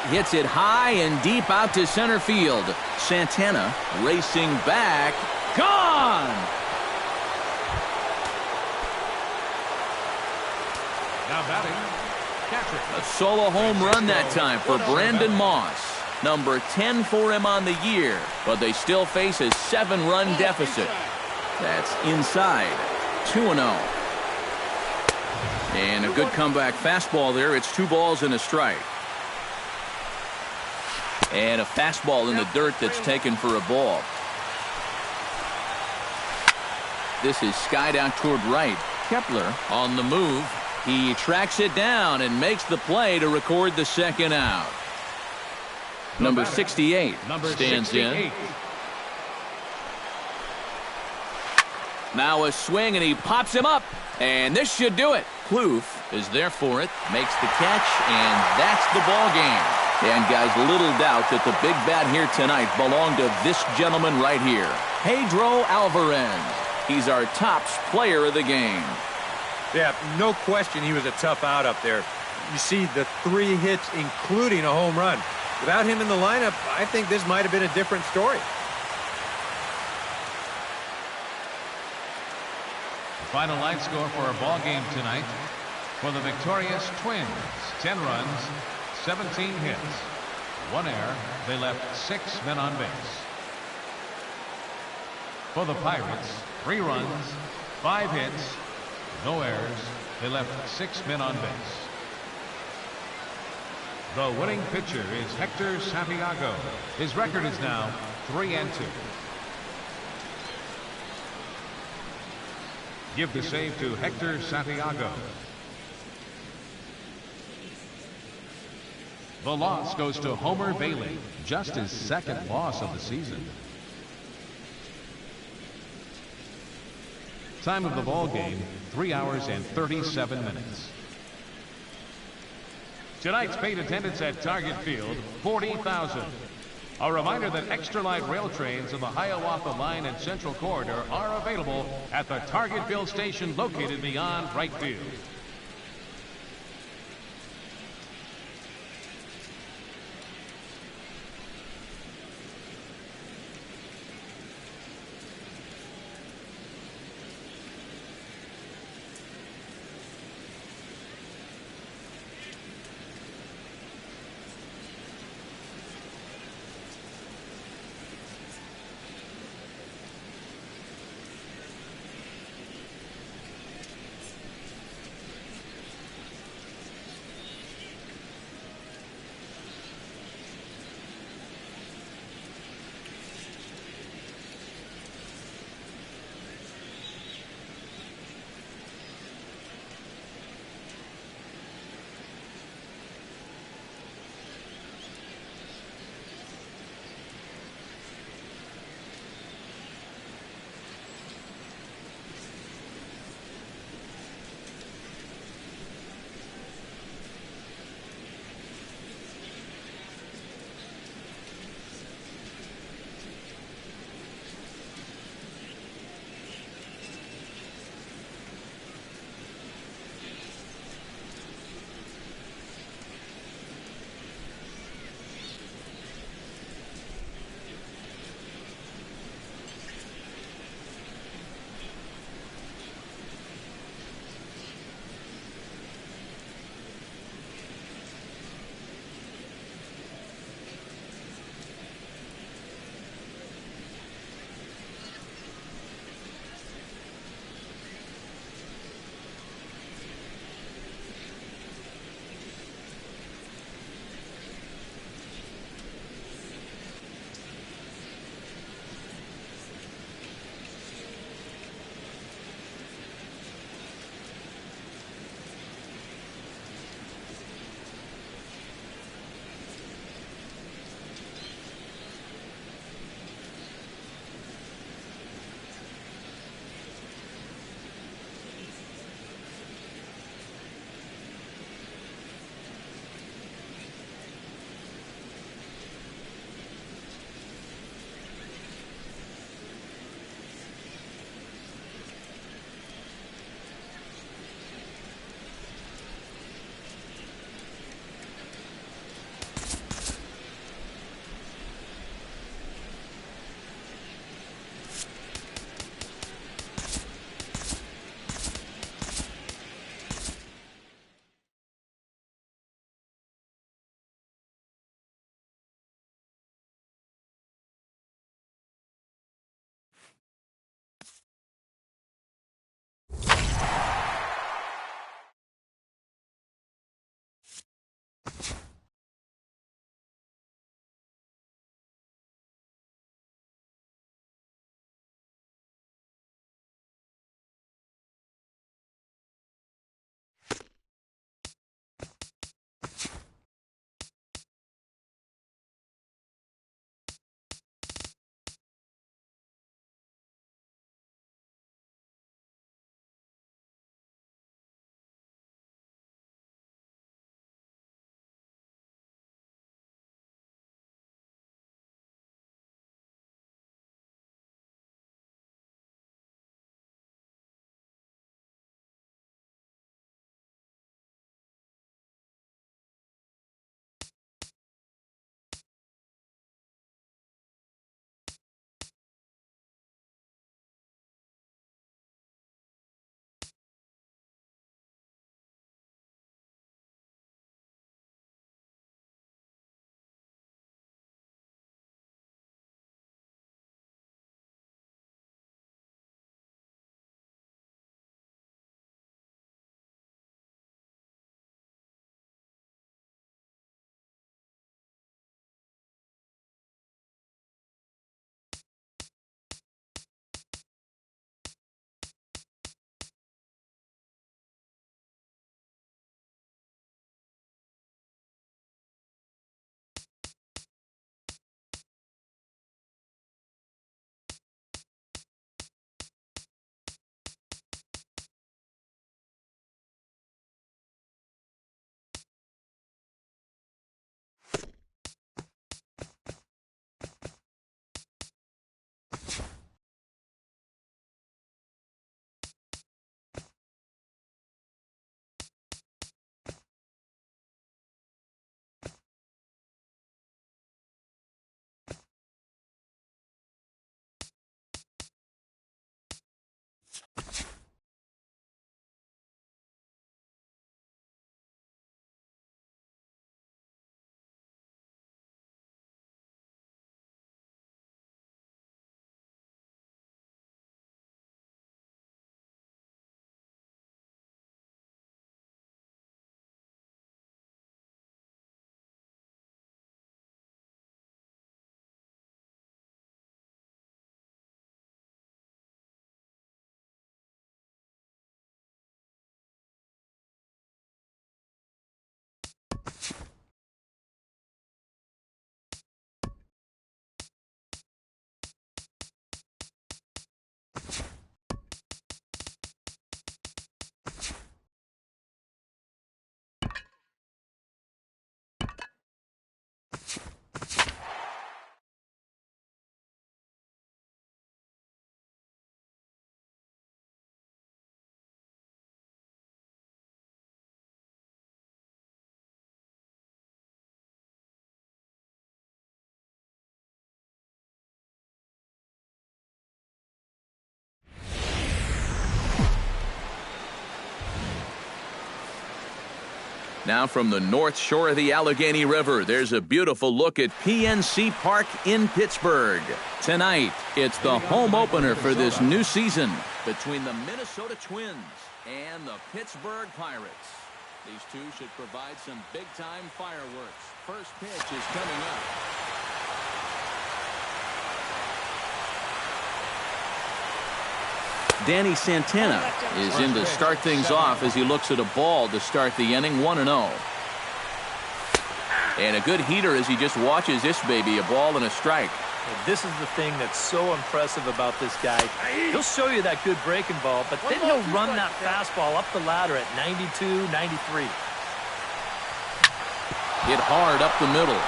Hits it high and deep out to center field. Santana racing back. Gone! Now batting, catcher. A solo home run that time for Brandon Moss. Number 10 for him on the year, but they still face a 7-run deficit. That's inside. 2-0. And a good comeback fastball there. It's 2 balls and a strike. And a fastball in the dirt that's taken for a ball. This is skied out toward right. Kepler on the move. He tracks it down and makes the play to record the 2nd out. Number 68 stands in. Now a swing, and he pops him up. And this should do it. Plouffe is there for it, makes the catch, and that's the ball game. And guys, little doubt that the big bat here tonight belonged to this gentleman right here, Pedro Alvarez. He's our tops player of the game. Yeah, no question he was a tough out up there. You see the 3 hits, including a home run. Without him in the lineup, I think this might have been a different story. Final line score for our ball game tonight. For the victorious Twins, 10 runs, 17 hits, 1 error. They left 6 men on base. For the Pirates, 3 runs, 5 hits, no errors. They left 6 men on base. The winning pitcher is Hector Santiago. His record is now 3-2. Give the save to Hector Santiago. The loss goes to Homer Bailey, just his second loss of the season. Time of the ball game, 3 hours and 37 minutes. Tonight's paid attendance at Target Field, 40,000. A reminder that extra light rail trains in the Hiawatha Line and Central Corridor are available at the Target Field station located beyond right field. Now from the north shore of the Allegheny River, there's a beautiful look at PNC Park in Pittsburgh. Tonight, it's the home opener for this new season between the Minnesota Twins and the Pittsburgh Pirates. These two should provide some big-time fireworks. First pitch is coming up. Danny Santana is in to start things off as he looks at a ball to start the inning, 1-0. And a good heater as he just watches this baby, a ball and a strike. This is the thing that's so impressive about this guy. He'll show you that good breaking ball, but then he'll run that fastball up the ladder at 92, 93. Hit hard up the middle.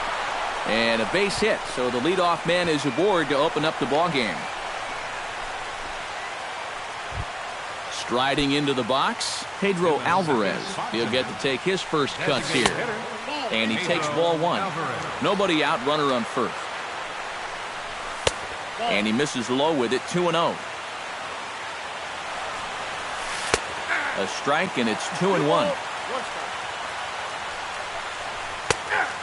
And a base hit, so the leadoff man is aboard to open up the ballgame. Striding into the box, Pedro Alvarez. He'll get to take his first cuts here. And he takes ball one. Nobody out, runner on first. And he misses low with it, 2-0. A strike, and it's 2-1.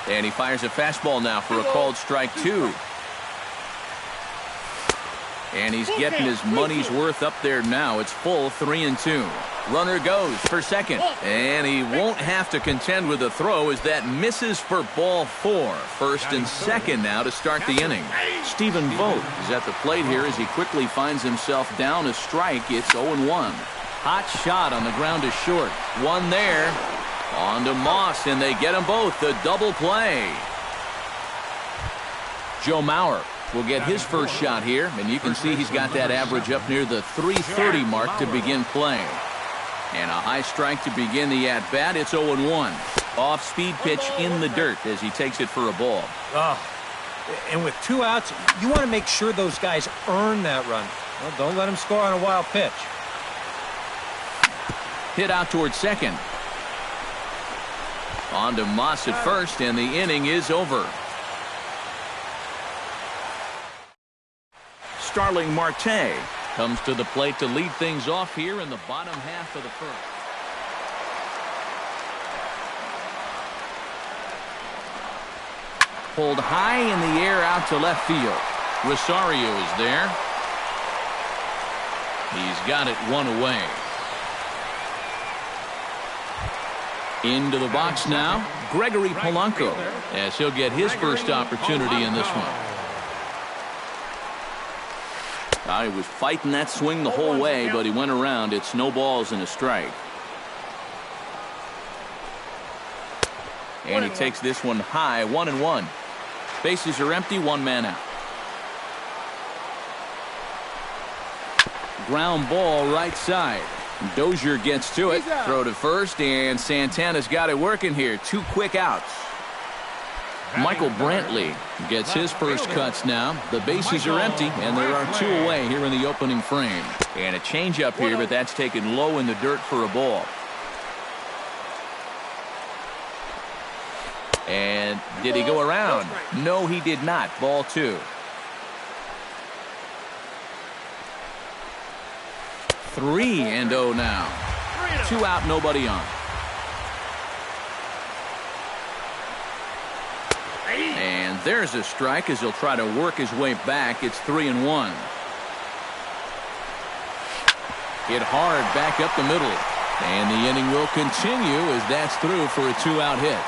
And he fires a fastball now for a called strike 2. And he's getting his money's worth up there now. It's full, 3-2. Runner goes for second. And he won't have to contend with the throw as that misses for ball 4. First and second now to start the inning. Stephen Vogt is at the plate here as he quickly finds himself down a strike. It's 0-1. Hot shot on the ground to short. One there. On to Moss, and they get them both. The double play. Joe Mauer will get his first shot here, and you can see he's got that average up near the 330 mark to begin play. And a high strike to begin the at-bat. It's 0-1. Off-speed pitch in the dirt as he takes it for a ball. And with 2 outs, you want to make sure those guys earn that run. Well, don't let them score on a wild pitch. Hit out towards second. On to Moss at first, and the inning is over. Starling Marte comes to the plate to lead things off here in the bottom half of the first. Pulled high in the air out to left field. Rosario is there. He's got it one away. Into the box now, Gregory Polanco, as he'll get his first opportunity in this one. He was fighting that swing the whole way, but he went around. It's no balls and a strike. And he takes this one high, 1-1. Bases are empty, one man out. Ground ball right side. Dozier gets to it. Throw to first, and Santana's got it working here. 2 quick outs. Michael Brantley gets his first cuts now. The bases are empty, and there are 2 away here in the opening frame. And a changeup here, but that's taken low in the dirt for a ball. And did he go around? No, he did not. Ball 2. 3-0 now. 2 out, nobody on. And there's a strike as he'll try to work his way back. It's 3-1. Hit hard back up the middle. And the inning will continue as that's through for a 2-out hit.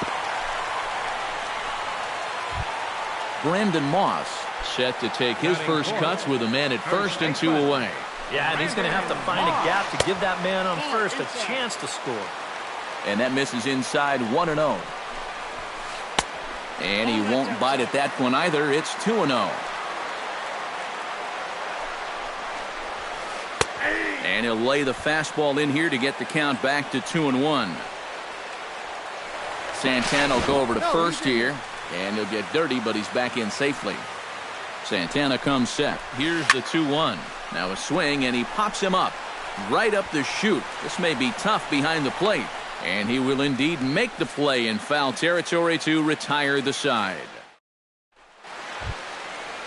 Brandon Moss set to take his first cuts with a man at first and 2 away. Yeah, and he's going to have to find a gap to give that man on first a chance to score. And that misses inside, 1-0. And he won't bite at that one either. It's 2-0. And he'll lay the fastball in here to get the count back to 2-1. Santana will go over to first here. And he'll get dirty, but he's back in safely. Santana comes set. Here's the 2-1. Now a swing, and he pops him up. Right up the chute. This may be tough behind the plate. And he will indeed make the play in foul territory to retire the side.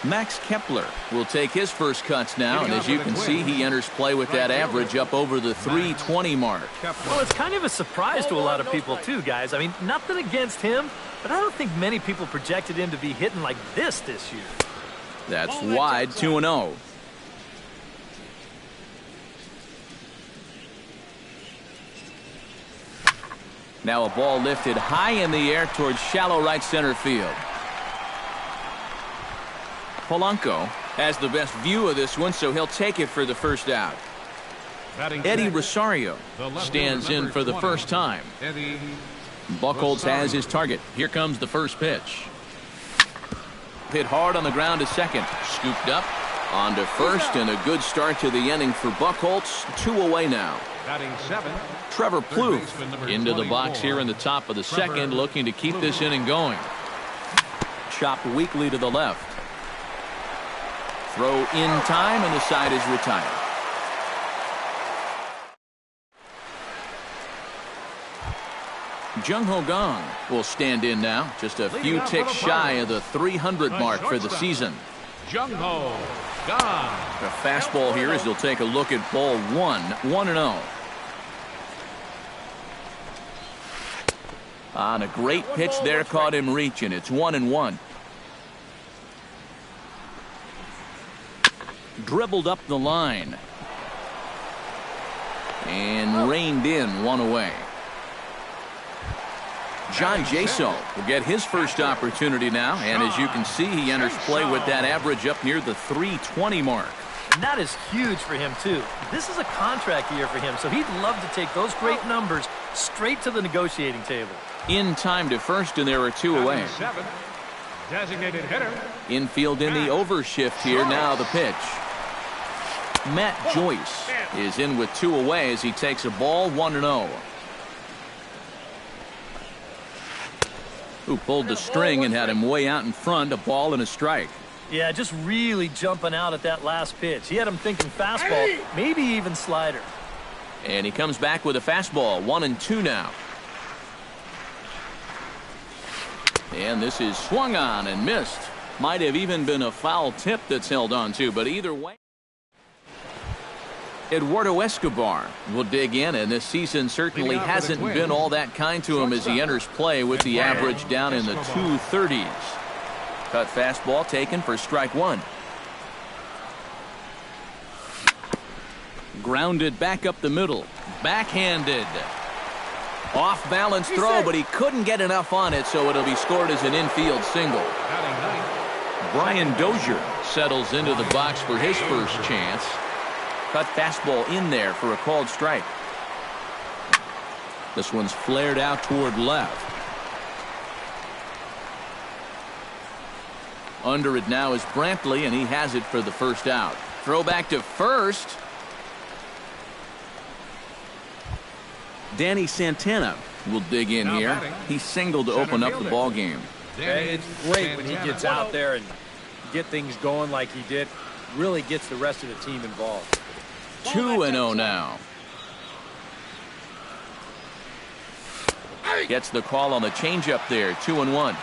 Max Kepler will take his first cuts now, and as you can see, he enters play with that average up over the 320 mark. Well, it's kind of a surprise to a lot of people, too, guys. I mean, nothing against him, but I don't think many people projected him to be hitting like this year. That's wide, 2-0. Now a ball lifted high in the air towards shallow right center field. Polanco has the best view of this one, so he'll take it for the first out. Eddie Rosario stands in for the first time. Buchholz has his target. Here comes the first pitch. Hit hard on the ground to second. Scooped up on to first, and a good start to the inning for Buchholz. 2 away now. Trevor Plouffe into the box here in the top of the second, looking to keep this inning going. Chopped weakly to the left. Throw in time, and the side is retired. Jung Ho Kang will stand in now, just a few ticks shy of the 300 mark for the season. Jung Ho Kang. A fastball here as he'll take a look at ball 1-0. On a great pitch there, caught him reaching. It's 1-1. Dribbled up the line and reined in, 1 away. John Jaso will get his first opportunity now, and as you can see, he enters play with that average up near the 320 mark. And that is huge for him, too. This is a contract year for him, so he'd love to take those great numbers straight to the negotiating table. In time to first, and there are 2 away. Designated hitter. Infield in the overshift here. Now the pitch. Matt Joyce is in with 2 away as he takes a ball, 1-0. Who pulled the string and had him way out in front, a ball and a strike. Yeah, just really jumping out at that last pitch. He had him thinking fastball, maybe even slider. And he comes back with a fastball, 1-2 now. And this is swung on and missed. Might have even been a foul tip that's held on to, but either way. Eduardo Escobar will dig in, and this season certainly hasn't been all that kind to him as he enters play with the average down in the 230s. Cut fastball taken for strike 1. Grounded back up the middle. Backhanded. Off balance throw, but he couldn't get enough on it, so it'll be scored as an infield single. Brian Dozier settles into the box for his first chance. Cut fastball in there for a called strike. This one's flared out toward left. Under it now is Brantley, and he has it for the first out. Throw back to first. Danny Santana will dig in here. He singled to open up the ball game. It's great when he gets out there and get things going like he did. Really gets the rest of the team involved. 2-0 now. Gets the call on the changeup there. 2-1.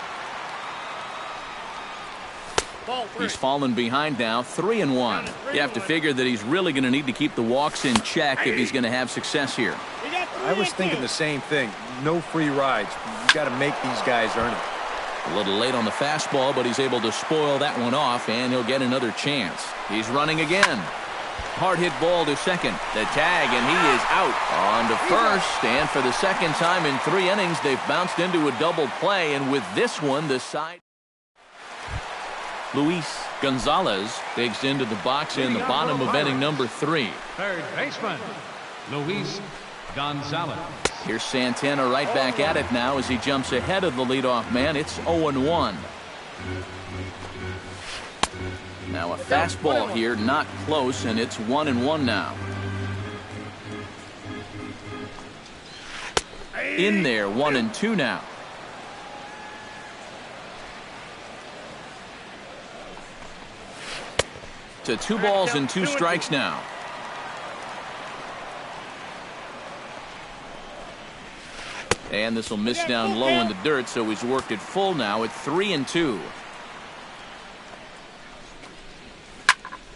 He's fallen behind now. 3-1. You have to figure that he's really going to need to keep the walks in check if he's going to have success here. I was thinking the same thing. No free rides. You got to make these guys earn it. A little late on the fastball, but he's able to spoil that one off, and he'll get another chance. He's running again. Hard hit ball to second. The tag, and he is out. On to first, and for the second time in 3 innings, they've bounced into a double play, and with this one, the side. Luis Gonzalez digs into the box in the bottom of inning number 3. Third baseman, Luis Gonzalez. Here's Santana right back at it now as he jumps ahead of the leadoff man. It's 0-1. Now a fastball here, not close, and it's 1-1 now. In there, 1-2 now. To 2 balls and 2 strikes now. And this will miss down low in the dirt, so he's worked it full now at 3-2.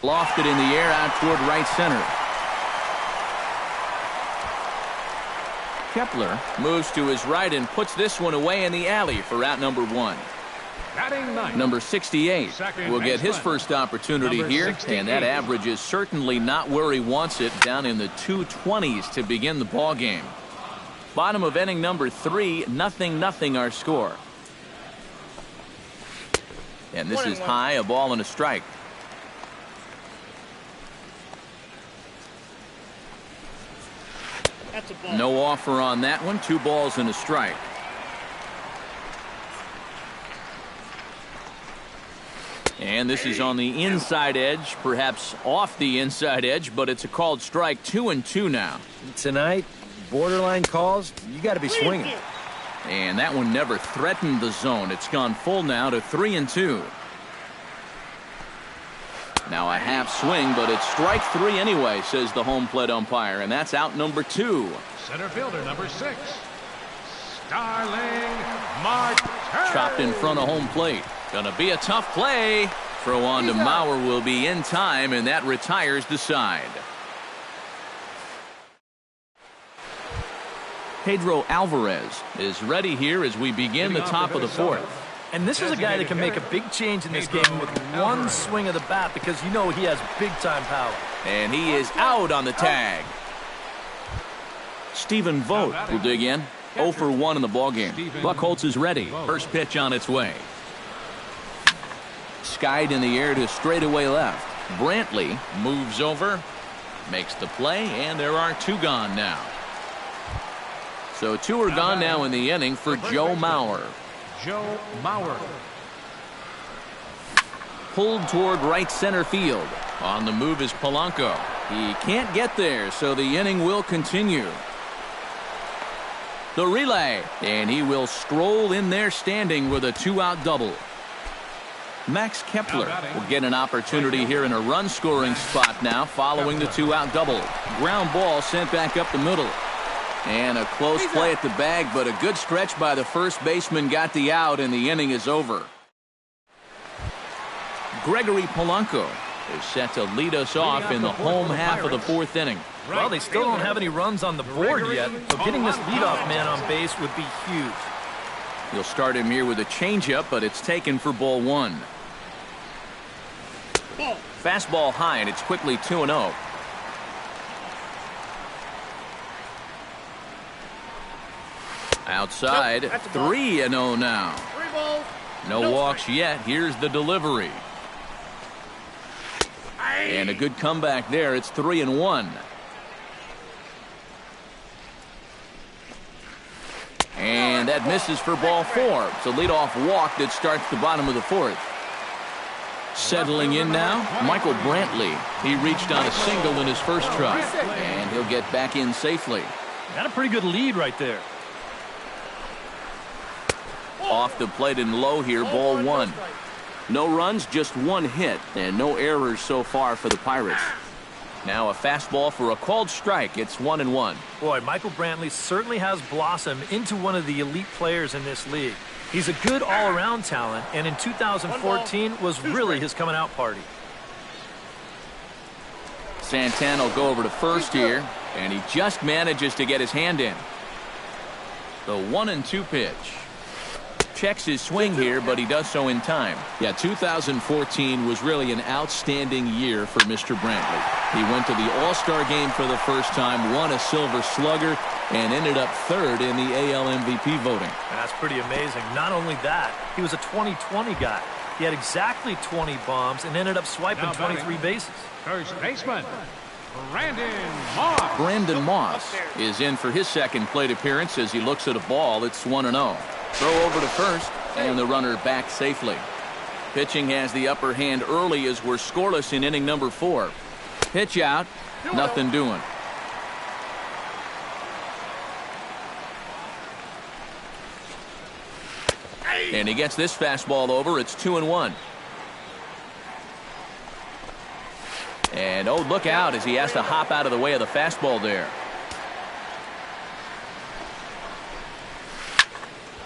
Lofted in the air out toward right center. Kepler moves to his right and puts this one away in the alley for out number 1. Number 68 will get his first opportunity here, and that average is certainly not where he wants it, down in the 220s to begin the ball game. Bottom of inning number 3, 0-0 our score. And this is high, a ball and a strike. No offer on that one. 2 balls and a strike. And this is on the inside edge, perhaps off the inside edge, but it's a called strike. 2-2 now. Tonight, borderline calls, you got to be swinging. And that one never threatened the zone. It's gone full now to 3-2. Now a half swing, but it's strike 3 anyway, says the home plate umpire, and that's out number 2. Center fielder number 6, Starling Marte. Chopped in front of home plate. Gonna be a tough play. Throw on to Mauer will be in time, and that retires the side. Pedro Alvarez is ready here as we begin the top of the 4th. And this is a guy that can make a big change in this game with one swing of the bat, because you know he has big-time power. And he is out on the tag. Stephen Vogt will dig in. 0 for 1 in the ballgame. Buchholz is ready. First pitch on its way. Skied in the air to straightaway left. Brantley moves over, makes the play, and there are 2 gone now. So 2 are gone now in the inning for Joe Mauer. Joe Mauer. Pulled toward right center field. On the move is Polanco. He can't get there, so the inning will continue. The relay, and he will stroll in there standing with a 2-out double. Max Kepler will get an opportunity here in a run-scoring spot now following the 2-out double. Ground ball sent back up the middle. And a close play at the bag, but a good stretch by the first baseman got the out, and the inning is over. Gregory Polanco is set to lead us off in the home half of the 4th inning. Well, they still don't have any runs on the board yet, so getting this leadoff man on base would be huge. He'll start him here with a changeup, but it's taken for ball 1. Fastball high, and it's quickly 2-0. Outside, 3-0 now. No walks yet. Here's the delivery. And a good comeback there. It's 3-1. And that misses for ball 4. It's a leadoff walk that starts the bottom of the 4th. Settling in now, Michael Brantley. He reached on a single in his first try, and he'll get back in safely. Got a pretty good lead right there. Off the plate and low here, ball 1. No runs, just 1 hit, and no errors so far for the Pirates. Now a fastball for a called strike. It's 1-1. Boy, Michael Brantley certainly has blossomed into one of the elite players in this league. He's a good all-around talent, and in 2014 was really his coming-out party. Santana will go over to first here, and he just manages to get his hand in. The 1-2 pitch. Checks his swing here, but he does so in time. Yeah, 2014 was really an outstanding year for Mr. Brantley. He went to the All-Star game for the first time, won a Silver Slugger, and ended up 3rd in the AL MVP voting. And that's pretty amazing. Not only that, he was a 20-20 guy. He had exactly 20 bombs and ended up swiping 23 bases. First baseman, Brandon Moss. Brandon Moss is in for his second plate appearance as he looks at a ball. It's 1-0. Throw over to first, and the runner back safely. Pitching has the upper hand early as we're scoreless in inning number 4. Pitch out, nothing doing. And he gets this fastball over. It's 2-1. And oh, look out as he has to hop out of the way of the fastball there.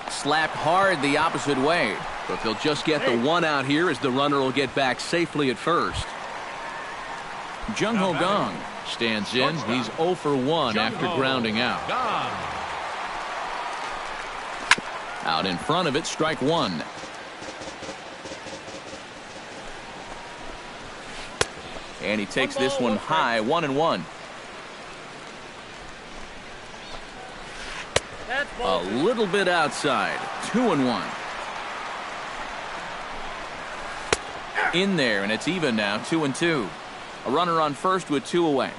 Slapped hard the opposite way, but they'll just get the 1 out here as the runner will get back safely at first. Jung Ho Gong stands in. He's 0 for 1 after grounding out. Out in front of it, strike one. And he takes this one high, 1-1. A little bit outside, 2-1. In there, and it's even now, 2-2. A runner on first with 2 away.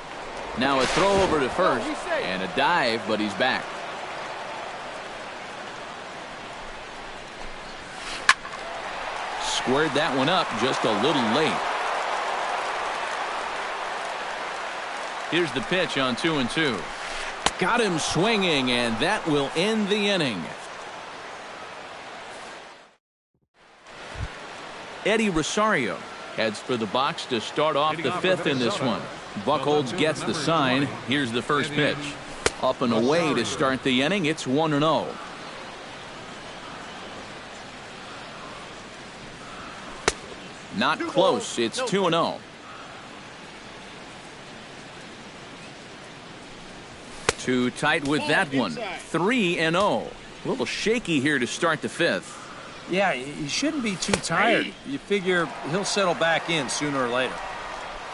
Now a throw over to first, and a dive, but he's back. Squared that one up just a little late. Here's the pitch on 2-2. Got him swinging, and that will end the inning. Eddie Rosario heads for the box to start off the 5th in this one. Buchholz gets the sign. Here's the first pitch. Up and away to start the inning. It's 1-0. Not close. It's 2-0. Too tight with that one. 3-0. A little shaky here to start the 5th. Yeah, he shouldn't be too tired. You figure he'll settle back in sooner or later.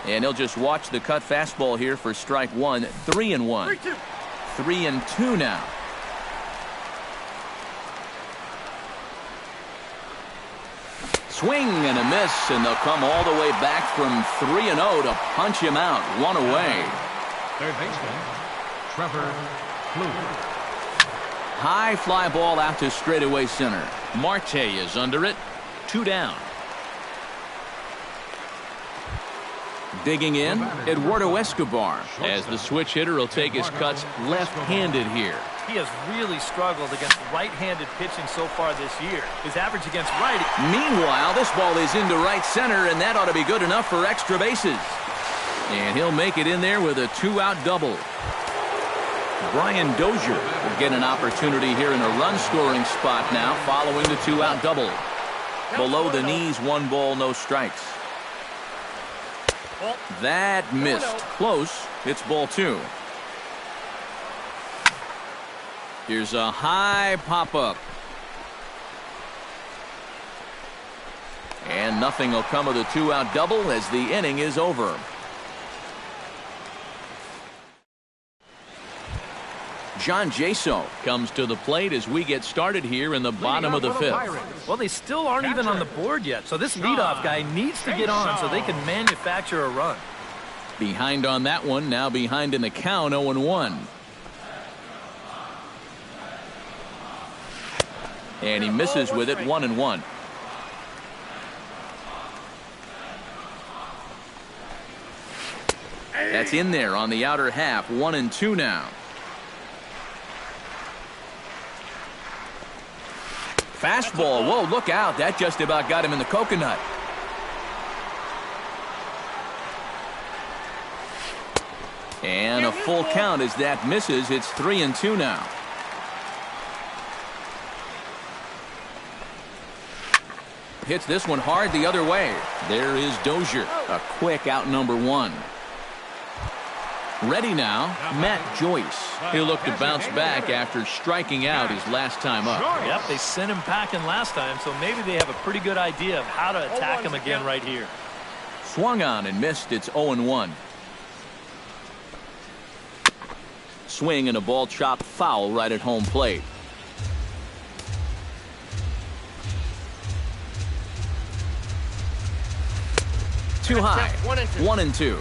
And he'll just watch the cut fastball here for strike one. 3-1. 3-2 now. Swing and a miss, and they'll come all the way back from 3-0 to punch him out. One away. Third baseman, Trevor Fluke. High fly ball out to straightaway center. Marte is under it. 2 down. Digging in, Eduardo Escobar, as the switch hitter will take his cuts left-handed here. He has really struggled against right-handed pitching so far this year. His average against righty. Meanwhile, this ball is into right center, and that ought to be good enough for extra bases. And he'll make it in there with a 2-out double. Brian Dozier will get an opportunity here in a run-scoring spot now following the 2-out double. Below the knees, 1 ball, no strikes. That missed. Close. It's ball 2. Here's a high pop-up. And nothing will come of the 2-out double as the inning is over. John Jaso comes to the plate as we get started here in the bottom of the 5th. Well, they still aren't even on the board yet, so this leadoff guy needs to get on so they can manufacture a run. Behind on that one, now behind in the count, 0-1. And he misses with it, 1-1. That's in there on the outer half, 1-2 now. Fastball, whoa, look out. That just about got him in the coconut. And a full count as that misses. It's 3-2 now. Hits this one hard the other way. There is Dozier. A quick out number 1. Ready now, Matt Joyce. He'll look to bounce back after striking out his last time up. Yep, they sent him packing last time, so maybe they have a pretty good idea of how to attack him again right here. Swung on and missed. It's 0-1. Swing and a ball chopped foul right at home plate. Too high. 1-2.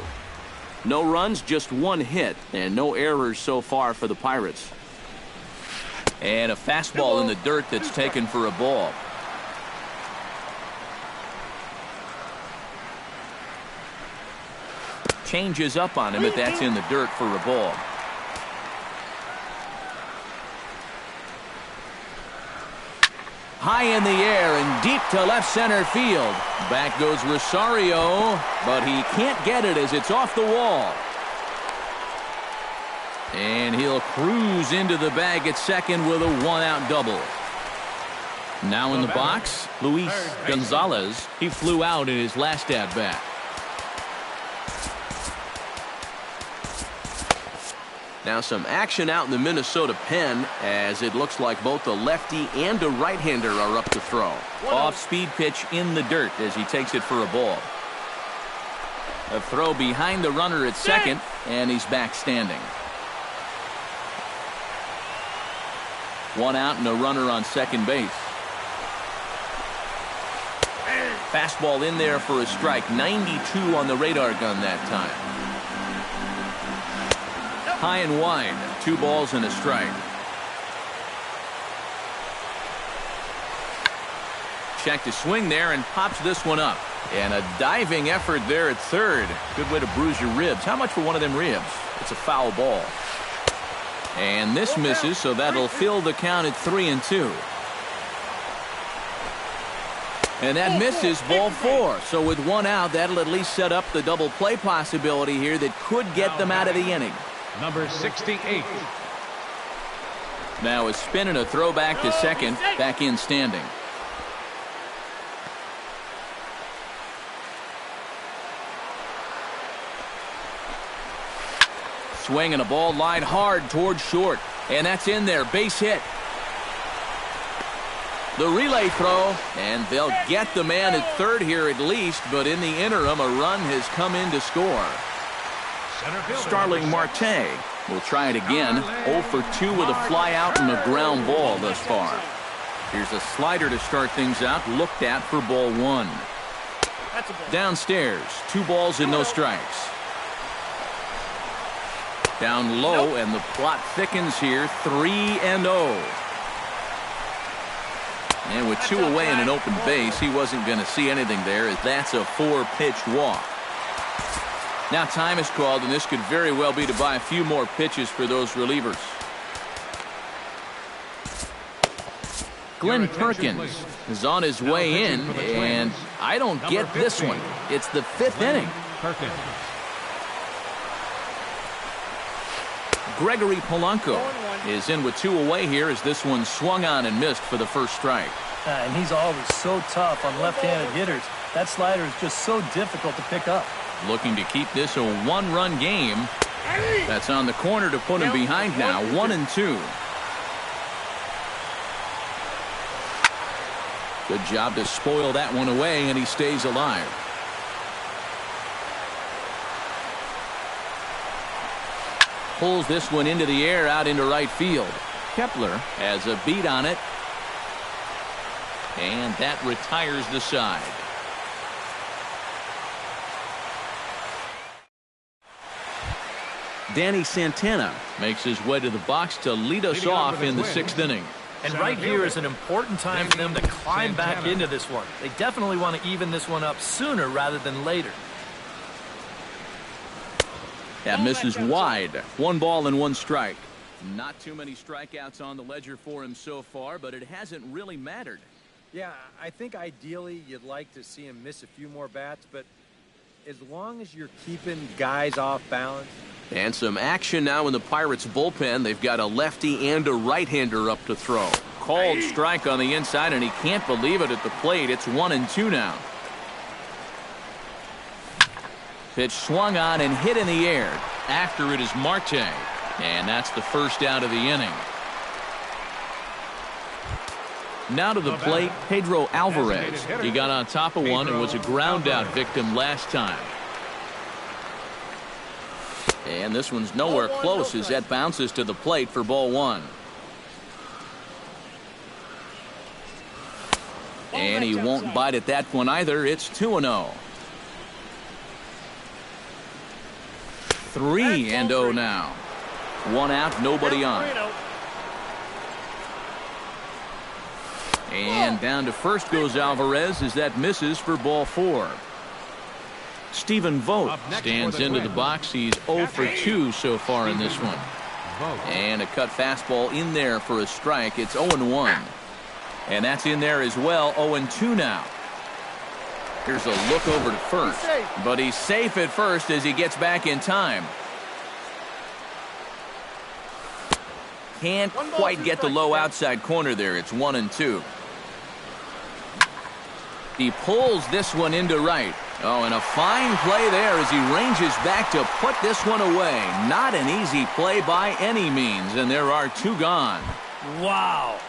No runs, just 1 hit, and no errors so far for the Pirates. And a fastball in the dirt that's taken for a ball. Changes up on him, but that's in the dirt for a ball. High in the air and deep to left center field. Back goes Rosario, but he can't get it as it's off the wall. And he'll cruise into the bag at second with a 1-out double. Now in the box, Luis Gonzalez. He flew out in his last at-bat. Now some action out in the Minnesota pen as it looks like both a lefty and a right-hander are up to throw. Off-speed pitch in the dirt as he takes it for a ball. A throw behind the runner at second, and he's back standing. One out and a runner on second base. Fastball in there for a strike. 92 on the radar gun that time. High and wide. 2 balls and a strike. Check to swing there and pops this one up. And a diving effort there at third. Good way to bruise your ribs. How much for one of them ribs? It's a foul ball. And this misses, so that'll fill the count at 3-2. And that misses, ball 4. So with 1 out, that'll at least set up the double play possibility here that could get them out of the inning. Number 68. Now a spin and a throw back to second, back in standing. Swing and a ball lined hard towards short. And that's in there, base hit. The relay throw, and they'll get the man at third here at least, but in the interim, a run has come in to score. Starling Marte will try it again. 0 for 2 with a fly out and a ground ball thus far. Here's a slider to start things out, looked at for ball 1. Downstairs, 2 balls and no strikes. Down low, and the plot thickens here, 3-0. And with 2 away and an open base, he wasn't going to see anything there, as that's a 4-pitch walk. Now time is called, and this could very well be to buy a few more pitches for those relievers. Glenn Perkins is on his way in, and I don't get this one. It's the 5th inning. Gregory Polanco is in with 2 away here as this one swung on and missed for the first strike. And he's always so tough on left-handed hitters. That slider is just so difficult to pick up. Looking to keep this a 1-run game. That's on the corner to put him behind now, 1-2. Good job to spoil that one away, and he stays alive. Pulls this one into the air out into right field. Kepler has a beat on it. And that retires the side. Danny Santana makes his way to the box to lead us off in the 6th inning. And right here is an important time for them to climb back into this one. They definitely want to even this one up sooner rather than later. That misses wide. 1 ball and 1 strike. Not too many strikeouts on the ledger for him so far, but it hasn't really mattered. Yeah, I think ideally you'd like to see him miss a few more bats, but as long as you're keeping guys off balance. And some action now in the Pirates bullpen. They've got a lefty and a right-hander up to throw. Called strike on the inside, and he can't believe it at the plate. It's 1-2 now. Pitch swung on and hit in the air. After it is Marte. And that's the first out of the inning. Now to the plate, Pedro Alvarez. He got on top of one and was a ground out victim last time. And this one's nowhere close as that bounces to the plate for ball 1. And he won't bite at that one either. It's 2-0. 3-0 now. 1 out, nobody on. And down to first goes Alvarez as that misses for ball 4. Stephen Vogt stands into the box. He's 0 for 2 so far in this one. And a cut fastball in there for a strike. It's 0-1. And that's in there as well. 0-2 now. Here's a look over to first. But he's safe at first as he gets back in time. Can't quite get the low outside corner there. It's 1-2. He pulls this one into right. Oh, and a fine play there as he ranges back to put this one away. Not an easy play by any means, and there are two gone. Wow.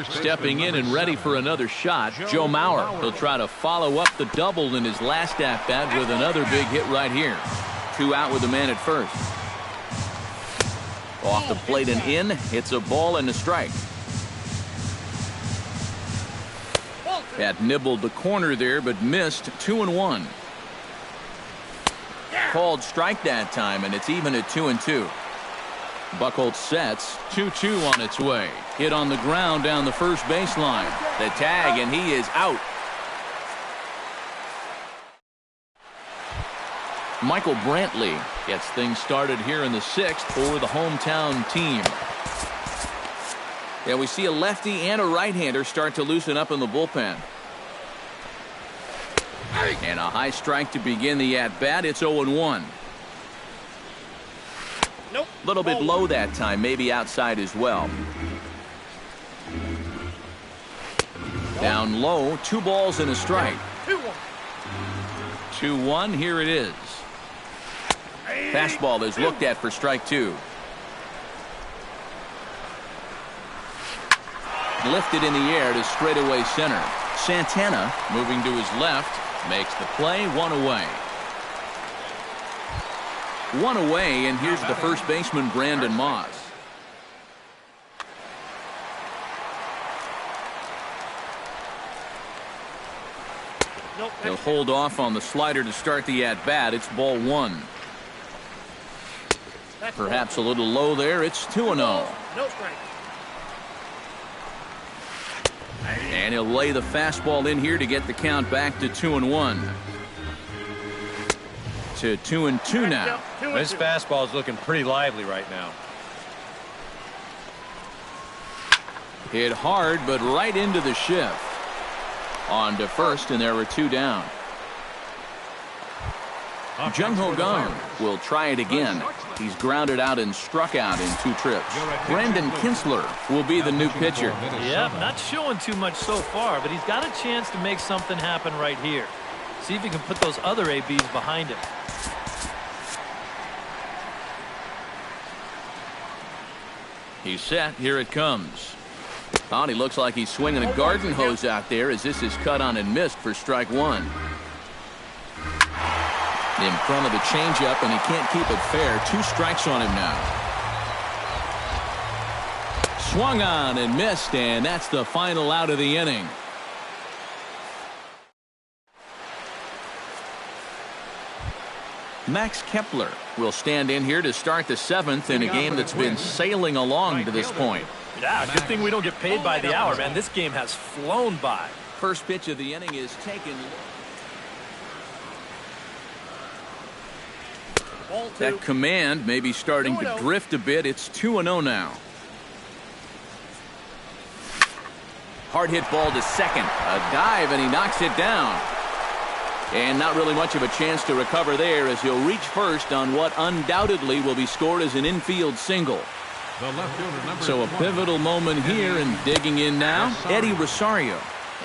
Stepping in and ready for another shot, Joe Mauer. He'll try to follow up the double in his last at-bat with another big hit right here. 2 out with the man at first. Off the plate and in. It's a ball and a strike. That nibbled the corner there, but missed. 2-1. Called strike that time, and it's even at 2-2. Buchholz sets. 2-2 on its way. Hit on the ground down the first baseline. The tag, and he is out. Michael Brantley gets things started here in the 6th for the hometown team. Yeah, we see a lefty and a right-hander start to loosen up in the bullpen. And a high strike to begin the at-bat. It's 0-1. Nope. A little bit low that time, maybe outside as well. Down low, 2 balls and a strike. 2-1, here it is. Fastball is looked at for strike 2. Lifted in the air to straightaway center. Santana moving to his left makes the play. 1 away. 1 away, and here's the first baseman, Brandon Moss. He'll hold off on the slider to start the at-bat. It's ball 1. Perhaps a little low there. It's 2-0. No strike. And he'll lay the fastball in here to get the count back to 2-1. To 2-2 now. This fastball is looking pretty lively right now. Hit hard, but right into the shift. On to first, and there were 2 down. Jung Ho Kang will try it again. He's grounded out and struck out in 2 trips. Brandon Kinsler will be the new pitcher. Yep, not showing too much so far, but he's got a chance to make something happen right here. See if he can put those other ABs behind him. He's set. Here it comes. Oh, and he looks like he's swinging a garden hose out there as this is cut on and missed for strike 1. In front of the changeup, and he can't keep it fair. 2 strikes on him now. Swung on and missed, and that's the final out of the inning. Max Kepler will stand in here to start the 7th in a game that's been sailing along to this point. Yeah, good thing we don't get paid by the hour, man. This game has flown by. First pitch of the inning is taken. That command may be starting to drift a bit. It's 2-0 now. Hard hit ball to second. A dive, and he knocks it down. And not really much of a chance to recover there as he'll reach first on what undoubtedly will be scored as an infield single. So a pivotal moment here, and digging in now, Eddie Rosario.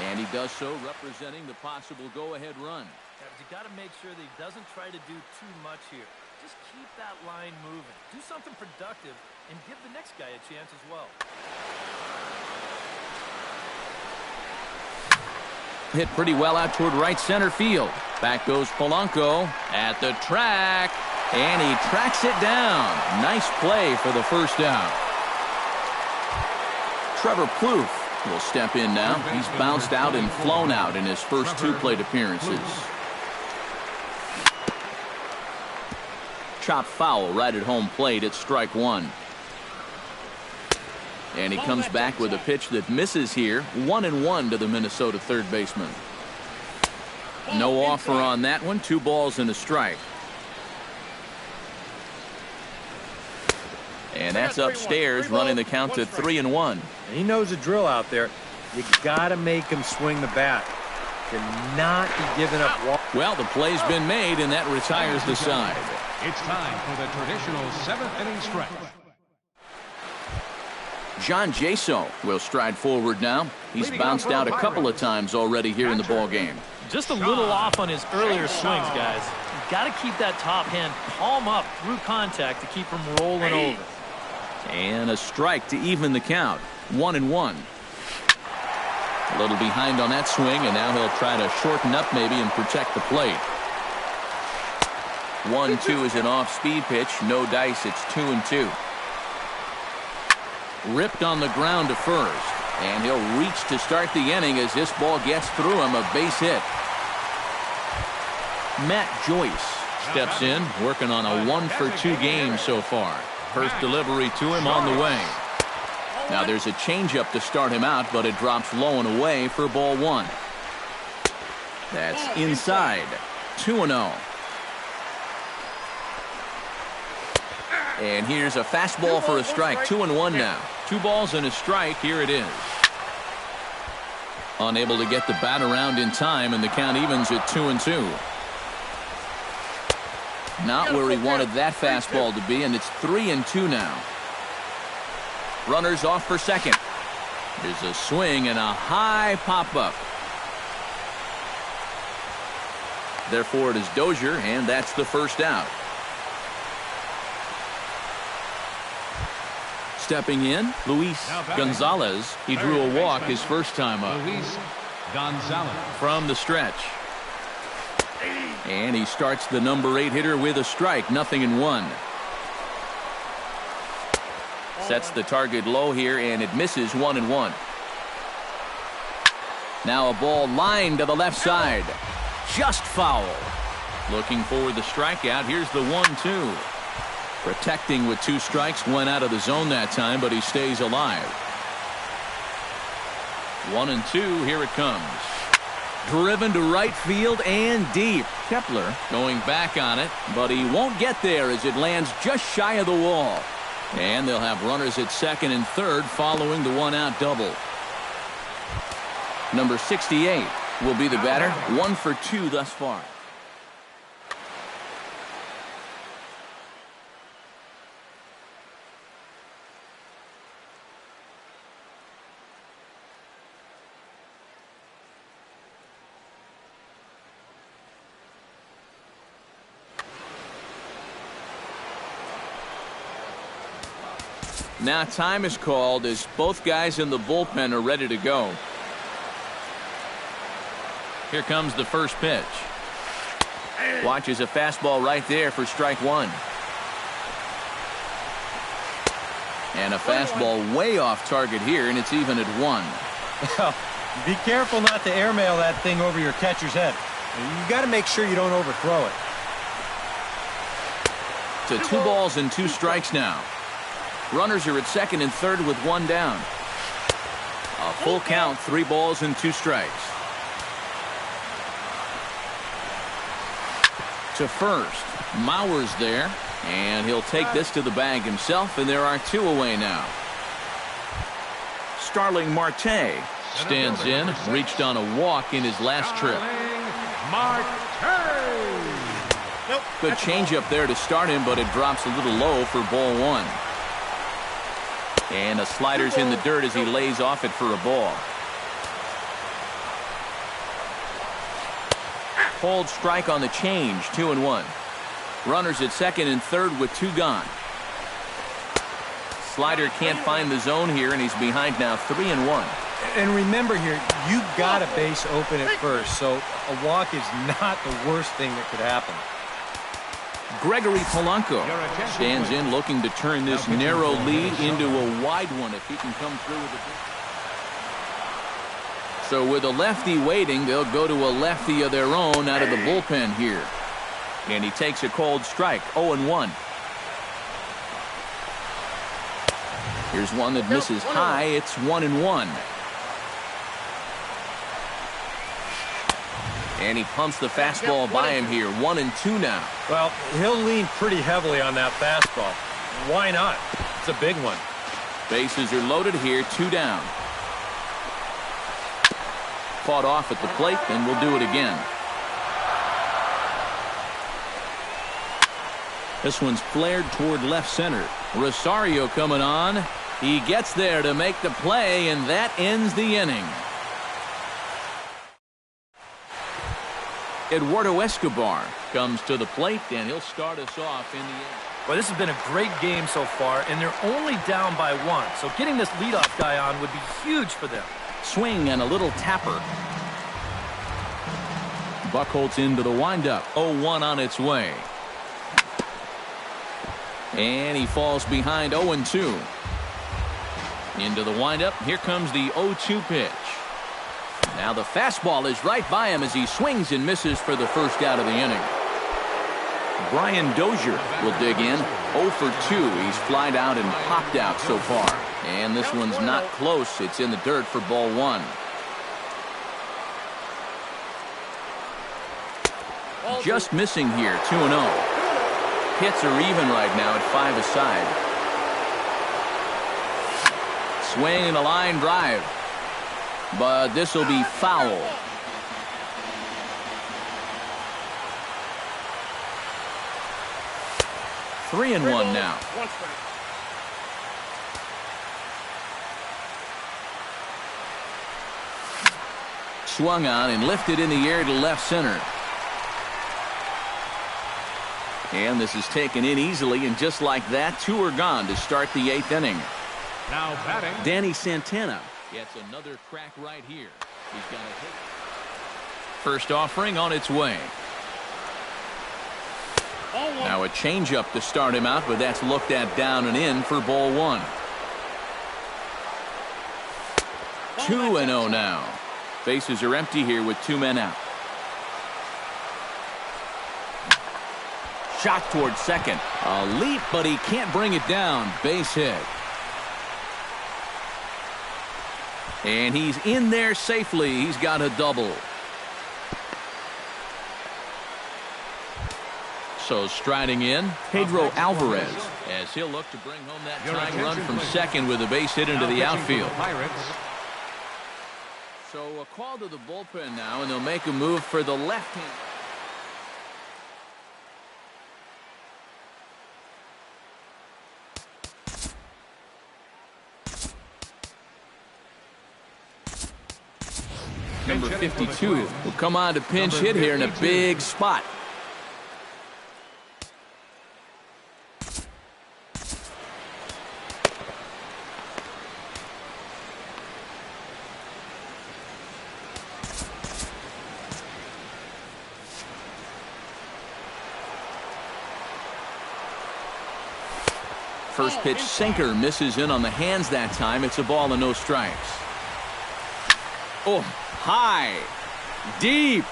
And he does so representing the possible go-ahead run. You got to make sure that he doesn't try to do too much here. Just keep that line moving. Do something productive and give the next guy a chance as well. Hit pretty well out toward right center field. Back goes Polanco at the track, and he tracks it down. Nice play for the first out. Trevor Plouffe will step in now. He's bounced out and flown out in his first 2 plate appearances. Chopped foul right at home plate. It's strike 1. And he comes back with a pitch that misses here. 1-1 to the Minnesota third baseman. No offer on that one. 2 balls and a strike. And that's upstairs, running the count to 3-1. He knows the drill out there. You got to make him swing the bat. Cannot be giving up walk. Well, the play's been made, and that retires the side. It's time for the traditional 7th inning stretch. John Jaso will stride forward now. He's bounced out a couple of times already here in the ball game. Just a little off on his earlier swings, guys. You've got to keep that top hand palm up through contact to keep him rolling over. And a strike to even the count. 1-1. A little behind on that swing, and now he'll try to shorten up maybe and protect the plate. 1-2 is an off-speed pitch. No dice. It's 2-2. Ripped on the ground to first. And he'll reach to start the inning as this ball gets through him. A base hit. Matt Joyce steps in, working on a 1-for-2 game so far. First delivery to him on the way. Now there's a changeup to start him out, but it drops low and away for ball 1. That's inside. 2-0. And here's a fastball for a strike. 2-1 now. 2 balls and a strike. Here it is. Unable to get the bat around in time, and the count evens at 2-2. Not where he wanted that fastball to be, and it's 3-2 now. Runners off for second. There's a swing and a high pop-up. Therefore, it is Dozier, and that's the first out. Stepping in, Luis Gonzalez. He drew a walk his first time up. Luis Gonzalez. From the stretch. And he starts the number 8 hitter with a strike. 0-1. Sets the target low here, and it misses. 1-1. Now a ball lined to the left side. Just foul. Looking for the strikeout. Here's the 1-2. Protecting with 2 strikes. Went out of the zone that time, but he stays alive. 1-2. Here it comes. Driven to right field and deep. Kepler going back on it, but he won't get there as it lands just shy of the wall. And they'll have runners at second and third following the 1-out double. Number 68 will be the batter. 1 for 2 thus far. Now time is called as both guys in the bullpen are ready to go. Here comes the first pitch. Watches a fastball right there for strike 1. And a fastball way off target here, and it's even at 1. Well, be careful not to airmail that thing over your catcher's head. You got to make sure you don't overthrow it. To 2 balls and 2 strikes now. Runners are at second and third with 1 down. A full count, 3 balls and 2 strikes. To first, Mauer's there, and he'll take this to the bag himself, and there are 2 away now. Starling Marte stands in, reached on a walk in his last trip. Good changeup there to start him, but it drops a little low for ball 1. And a slider's in the dirt as he lays off it for a ball. Called strike on the change. 2-1. Runners at second and third with 2 gone. Slider can't find the zone here, and he's behind now. 3-1. And remember here, you got a base open at first, so a walk is not the worst thing that could happen. Gregory Polanco stands in, looking to turn this narrow lead into a wide one if he can come through with it. So with a lefty waiting, they'll go to a lefty of their own out of the bullpen here. And he takes a cold strike. 0-1. Here's one that misses high. It's 1-1. And he pumps the fastball by him here. 1-2 now. Well, he'll lean pretty heavily on that fastball. Why not? It's a big one. Bases are loaded here. 2 down. Fought off at the plate, and we'll do it again. This one's flared toward left center. Rosario coming on. He gets there to make the play, and that ends the inning. Eduardo Escobar comes to the plate, and he'll start us off in the eighth. Well, this has been a great game so far, and they're only down by 1. So getting this leadoff guy on would be huge for them. Swing and a little tapper. Buchholz into the windup. 0-1 on its way. And he falls behind 0-2. Into the windup. Here comes the 0-2 pitch. Now the fastball is right by him as he swings and misses for the first out of the inning. Brian Dozier will dig in. 0 for 2. He's flied out and popped out so far. And this one's not close. It's in the dirt for ball 1. Just missing here, 2-0. Hits are even right now at 5 aside. Swing and a line drive. But this will be foul. Three and one now. Swung on and lifted in the air to left center. And this is taken in easily, and just like that, 2 are gone to start the 8th inning. Now batting, Danny Santana gets another crack right here. He's got a hit. First offering on its way. Now a changeup to start him out, but that's looked at down and in for ball 1. 2-0 now. Bases are empty here with 2 men out. Shot towards second. A leap, but he can't bring it down. Base hit. And he's in there safely. He's got a double. So striding in, Pedro Alvarez, as he'll look to bring home that tying run from second with a base hit into the outfield. So a call to the bullpen now, and they'll make a move for the left hand. Number 52 will come on to pinch hit here in a big spot. First pitch sinker misses in on the hands that time. It's a ball and no strikes. Oh, high, deep.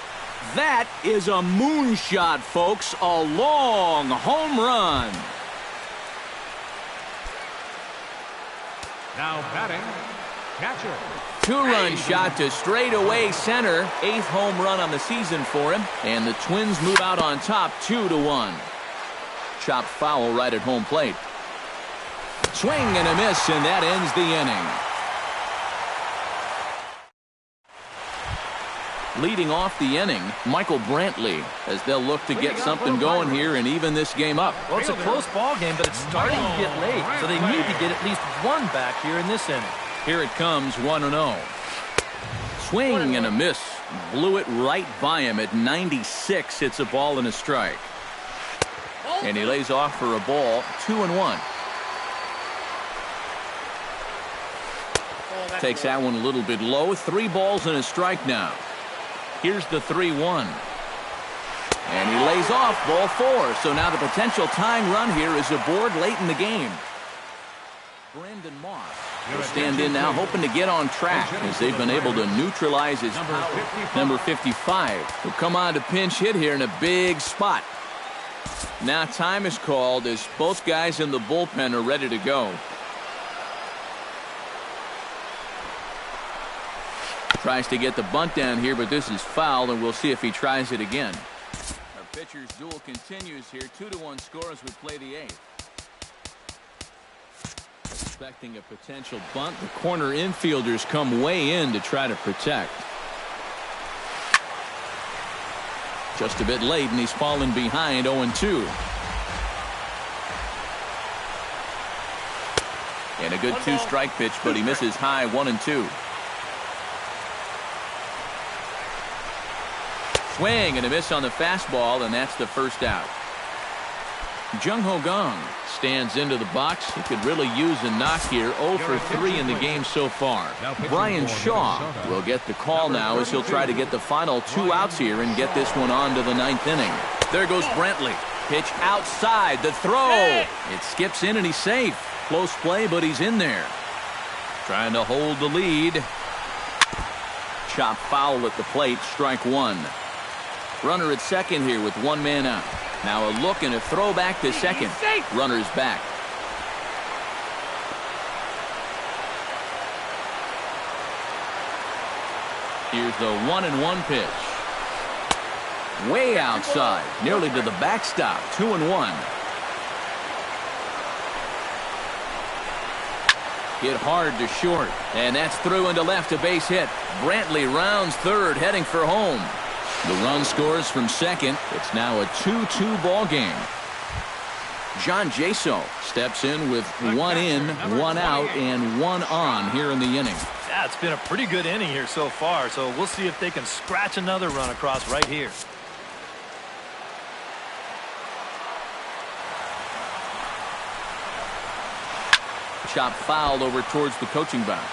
That is a moonshot, folks. A long home run. Now batting, catcher. 2-run shot to straightaway center. 8th home run on the season for him. And the Twins move out on top 2-1. Chopped foul right at home plate. Swing and a miss, and that ends the inning. Leading off the inning, Michael Brantley, as they'll look to get something going here and even this game up. Well, it's a close ball game, but it's starting to get late, so they need to get at least one back here in this inning. Here it comes, 1-0. Swing and a miss. Blew it right by him at 96. It's a ball and a strike. And he lays off for a ball, 2-1. Takes that one a little bit low. 3 balls and a strike now. Here's the 3-1. And he lays off ball 4. So now the potential tying run here is aboard late in the game. Brandon Moss will stand in now, hoping to get on track as they've been able to neutralize his power. Number 55 will come on to pinch hit here in a big spot. Now time is called as both guys in the bullpen are ready to go. Tries to get the bunt down here, but this is foul, and we'll see if he tries it again. Our pitcher's duel continues here. 2-1 score as we play the 8th. Expecting a potential bunt. The corner infielders come way in to try to protect. Just a bit late, and he's fallen behind 0-2. And a good 2-strike pitch, but he misses high 1-2. Swing and a miss on the fastball, and that's the first out. Jung Ho Gong stands into the box. He could really use a knock here. 0 for 3 in the game so far. Brian Shaw will get the call now as he'll try to get the final 2 outs here and get this one on to the 9th inning. There goes Brantley. Pitch outside. The throw. It skips in and he's safe. Close play, but he's in there. Trying to hold the lead. Chop foul at the plate. Strike 1. Runner at second here with 1 man out. Now a look and a throw back to second. Runner's back. Here's the 1-1 pitch. Way outside, nearly to the backstop. 2-1. Hit hard to short, and that's through into left, a base hit. Brantley rounds third, heading for home. The run scores from second. It's now a 2-2 ball game. John Jaso steps in with 1 in, 1 out, and 1 on here in the inning. Yeah, it's been a pretty good inning here so far, so we'll see if they can scratch another run across right here. Chop fouled over towards the coaching box.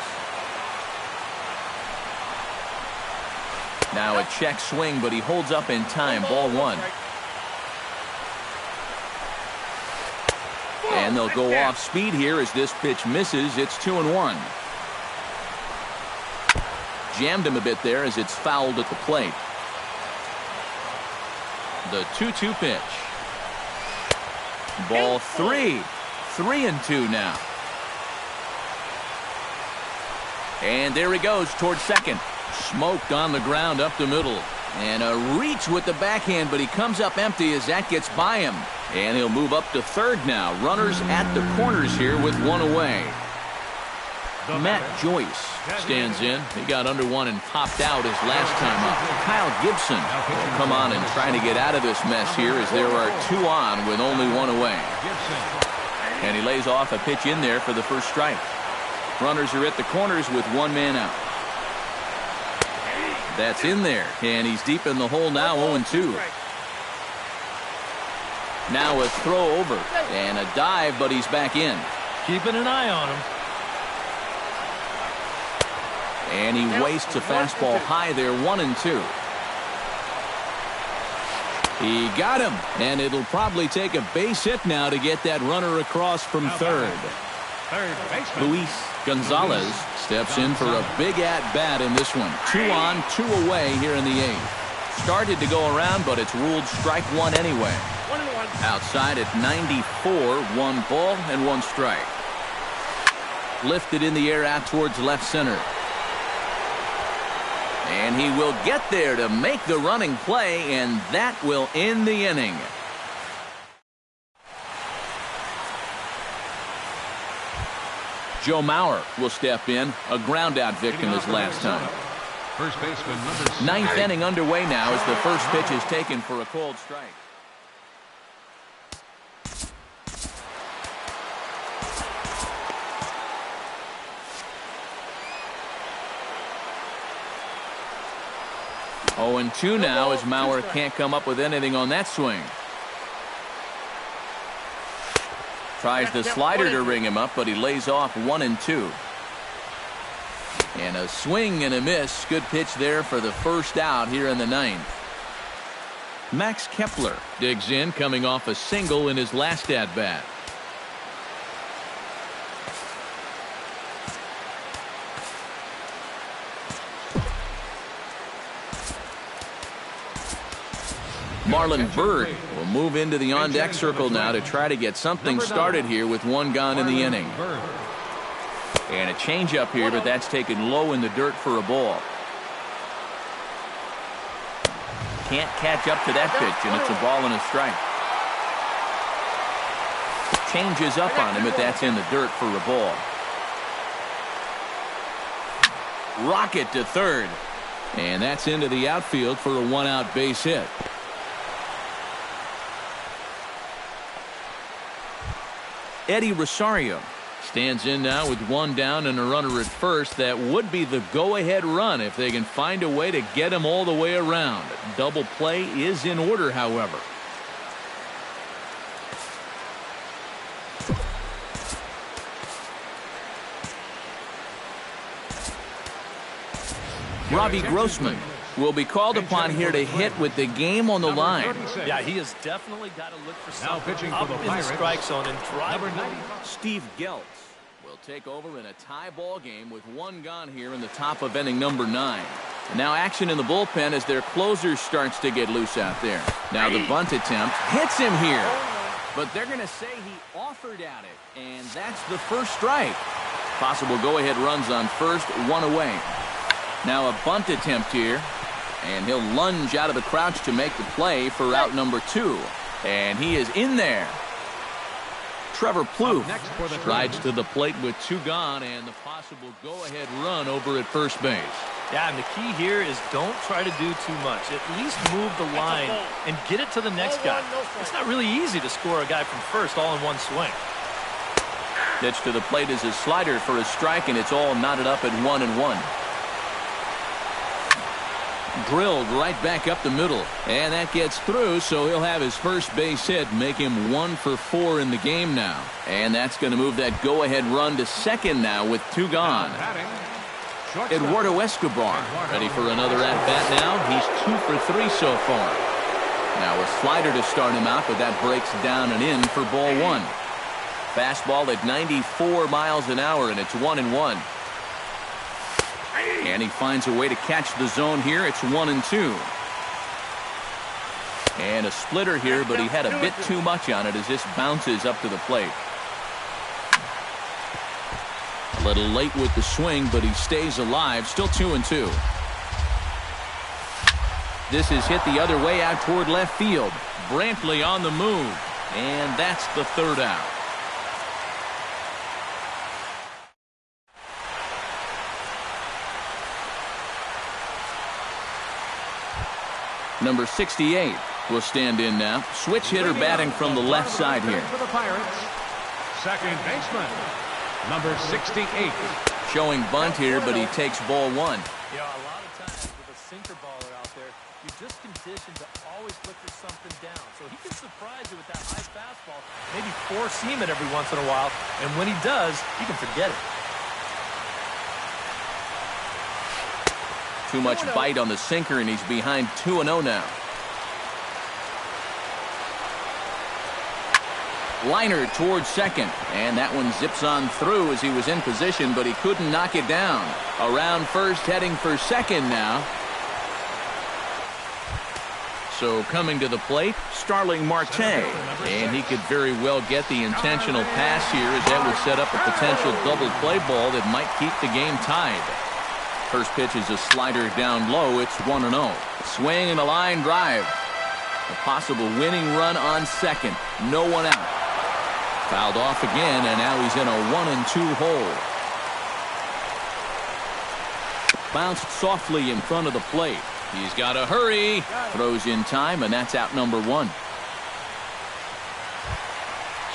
Now a check swing, but he holds up in time. Ball 1. And they'll go off speed here as this pitch misses. It's 2-1. Jammed him a bit there as it's fouled at the plate. The 2-2 pitch. Ball 3. 3-2 now. And there he goes towards second. Smoked on the ground up the middle. And a reach with the backhand, but he comes up empty as that gets by him. And he'll move up to third now. Runners at the corners here with 1 away. Matt Joyce stands in. He got under 1 and popped out his last time up. Kyle Gibson will come on and try to get out of this mess here as there are 2 on with only 1 away. And he lays off a pitch in there for the first strike. Runners are at the corners with 1 man out. That's in there, and he's deep in the hole now, 0-2. Now a throw over, and a dive, but he's back in. Keeping an eye on him. And he wastes a fastball high there, 1-2. He got him, and it'll probably take a base hit now to get that runner across from third. Luis Gonzalez steps in for a big at-bat in this one. 2 on, 2 away here in the 8th. Started to go around, but it's ruled strike 1 anyway. Outside at 94, 1 ball and 1 strike. Lifted in the air out towards left center. And he will get there to make the running play, and that will end the inning. Joe Mauer will step in, a ground-out victim his last time. First baseman number 6. 9th inning underway now as the first pitch is taken for a cold strike. Oh, and 2 now as Mauer can't come up with anything on that swing. Tries the slider to ring him up, but he lays off 1-2. And a swing and a miss. Good pitch there for the first out here in the 9th. Max Kepler digs in, coming off a single in his last at-bat. Marlon Byrd will move into the on-deck circle now to try to get something started here with 1 gone in the inning. And a changeup here, but that's taken low in the dirt for a ball. Can't catch up to that pitch, and it's a ball and a strike. Changes up on him, but that's in the dirt for a ball. Rocket to third. And that's into the outfield for a 1-out base hit. Eddie Rosario Stands in now with one down and a runner at first. That would be the go-ahead run if they can find a way to get him all the way around. Double play is in order, however. Robbie Grossman will be called upon here to hit with the game on the line. Yeah, he has definitely got to look for Now something pitching up for the in the Pirates, strike zone and drive. Steve Geltz will take over in a tie ball game with one gone here in the top of inning number 9. And now action in the bullpen as their closer starts to get loose out there. Now the bunt attempt hits him here. But they're going to say he offered at it. And that's the first strike. Possible go-ahead runs on first, one away. Now a bunt attempt here, and he'll lunge out of the crouch to make the play for out number 2. And he is in there. Trevor Plouffe strides to the plate with 2 gone and the possible go-ahead run over at first base. Yeah, and the key here is don't try to do too much. At least move the line and get it to the next guy. It's not really easy to score a guy from first all in one swing. Pitch to the plate is a slider for a strike, and it's all knotted up at 1-1. Drilled right back up the middle, and that gets through, so he'll have his first base hit, make him 1 for 4 in the game now. And that's going to move that go-ahead run to second now with 2 gone. Eduardo Escobar ready for another at-bat now. He's 2 for 3 so far. Now a slider to start him out, but that breaks down and in for ball 1. Fastball at 94 miles an hour, and it's 1-1. And he finds a way to catch the zone here. It's 1-2. And a splitter here, but he had a bit too much on it as this bounces up to the plate. A little late with the swing, but he stays alive. Still 2-2. This is hit the other way out toward left field. Brantley on the move. And that's the third out. Number 68 will stand in now. Switch hitter batting from the left side here. For the Pirates, second baseman, number 68. Showing bunt here, but he takes ball 1. Yeah, a lot of times with a sinker baller out there, you're just conditioned to always look for something down. So he can surprise you with that high fastball, maybe 4-seam it every once in a while, and when he does, you can forget it. Too much bite on the sinker, and he's behind 2-0 now. Liner towards second, and that one zips on through as he was in position, but he couldn't knock it down. Around first, heading for second now. So coming to the plate, Starling Marte, and he could very well get the intentional pass here as that would set up a potential double play ball that might keep the game tied. First pitch is a slider down low. It's 1-0. Swing and a line drive. A possible winning run on second. No one out. Fouled off again, and now he's in a 1-2 hole. Bounced softly in front of the plate. He's got to hurry. Throws in time, and that's out number 1.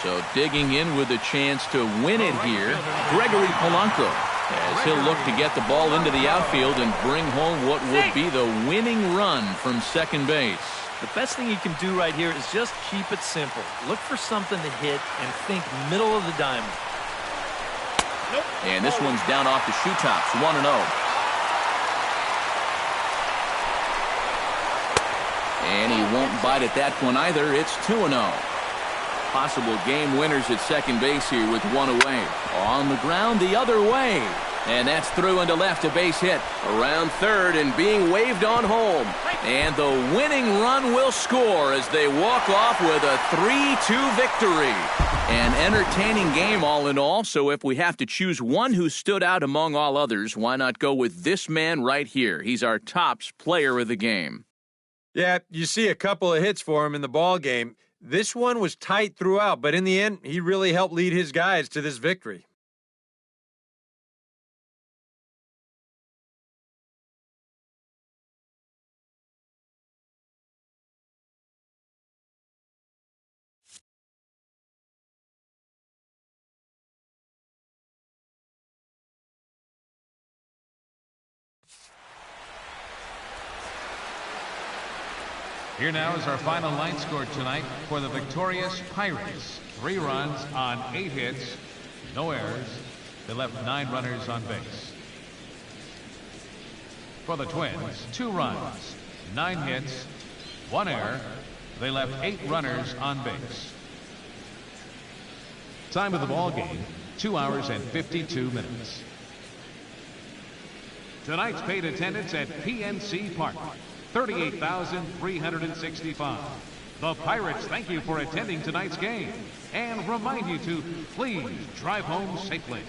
So digging in with a chance to win it here, Gregory Polanco, as he'll look to get the ball into the outfield and bring home what would be the winning run from second base. The best thing you can do right here is just keep it simple. Look for something to hit and think middle of the diamond. And this one's down off the shoe tops, 1-0. And he won't bite at that one either. It's 2-0. Possible game winners at second base here with 1 away. On the ground the other way. And that's through into left, a base hit. Around third and being waved on home. And the winning run will score as they walk off with a 3-2 victory. An entertaining game all in all, so if we have to choose one who stood out among all others, why not go with this man right here? He's our tops player of the game. Yeah, you see a couple of hits for him in the ball game. This one was tight throughout, but in the end, he really helped lead his guys to this victory. Here now is our final line score tonight for the victorious Pirates. 3 runs on 8 hits, no errors. They left 9 runners on base. For the Twins, 2 runs, 9 hits, 1 error. They left 8 runners on base. Time of the ball game, 2 hours and 52 minutes. Tonight's paid attendance at PNC Park, 38,365. The Pirates thank you for attending tonight's game and remind you to please drive home safely.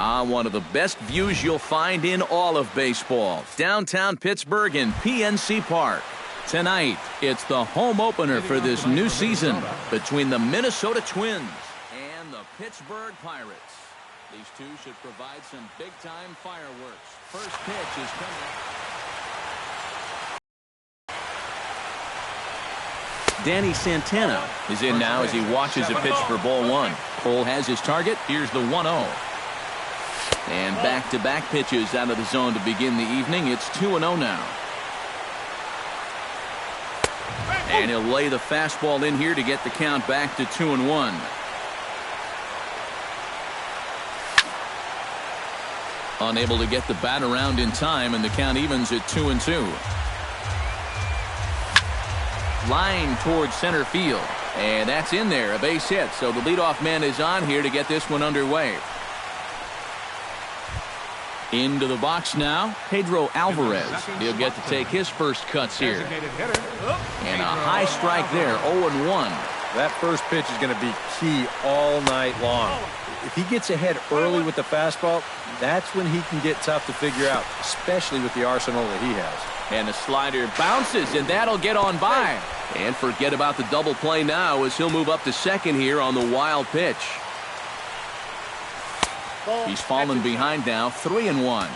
One of the best views you'll find in all of baseball. Downtown Pittsburgh in PNC Park. Tonight, it's the home opener for this new season between the Minnesota Twins and the Pittsburgh Pirates. These two should provide some big-time fireworks. First pitch is coming. Danny Santana is in now as he watches a pitch for ball one. Cole has his target. Here's the 1-0. And back-to-back pitches out of the zone to begin the evening. It's 2-0 now. And he'll lay the fastball in here to get the count back to 2-1. Unable to get the bat around in time, and the count evens at 2-2. Line towards center field, and that's in there, a base hit. So the leadoff man is on here to get this one underway. Into the box now, Pedro Alvarez. He'll get to take his first cuts here. And a high strike there, 0-1. That first pitch is going to be key all night long. If he gets ahead early with the fastball, that's when he can get tough to figure out, especially with the arsenal that he has. And the slider bounces, and that'll get on by. And forget about the double play now as he'll move up to second here on the wild pitch. He's fallen behind now, 3-1.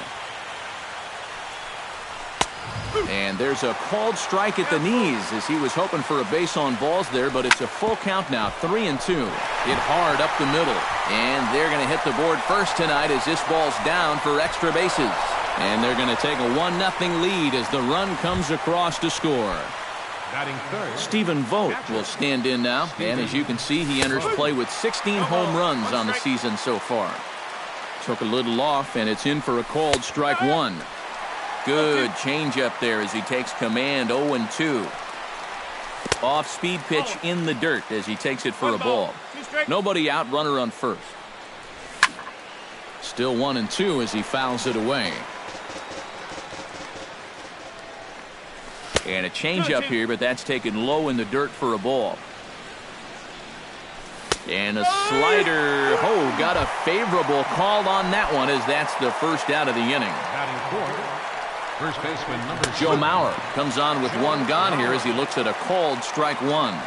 And there's a called strike at the knees as he was hoping for a base on balls there, but it's a full count now, 3-2. Hit hard up the middle. And they're going to hit the board first tonight as this ball's down for extra bases. And they're going to take a 1-0 lead as the run comes across to score. Stephen Vogt will stand in now, and as you can see, he enters play with 16 home runs on the season so far. Took a little off, and it's in for a called strike one. Good changeup there as he takes command, 0-2. Off-speed pitch in the dirt as he takes it for a ball. Nobody out, runner on first. Still 1-2 as he fouls it away. And a changeup here, but that's taken low in the dirt for a ball. And a slider. Oh, got a favorable call on that one as that's the first out of the inning. First baseman number Joe Mauer comes on with one gone here as he looks at a called strike one.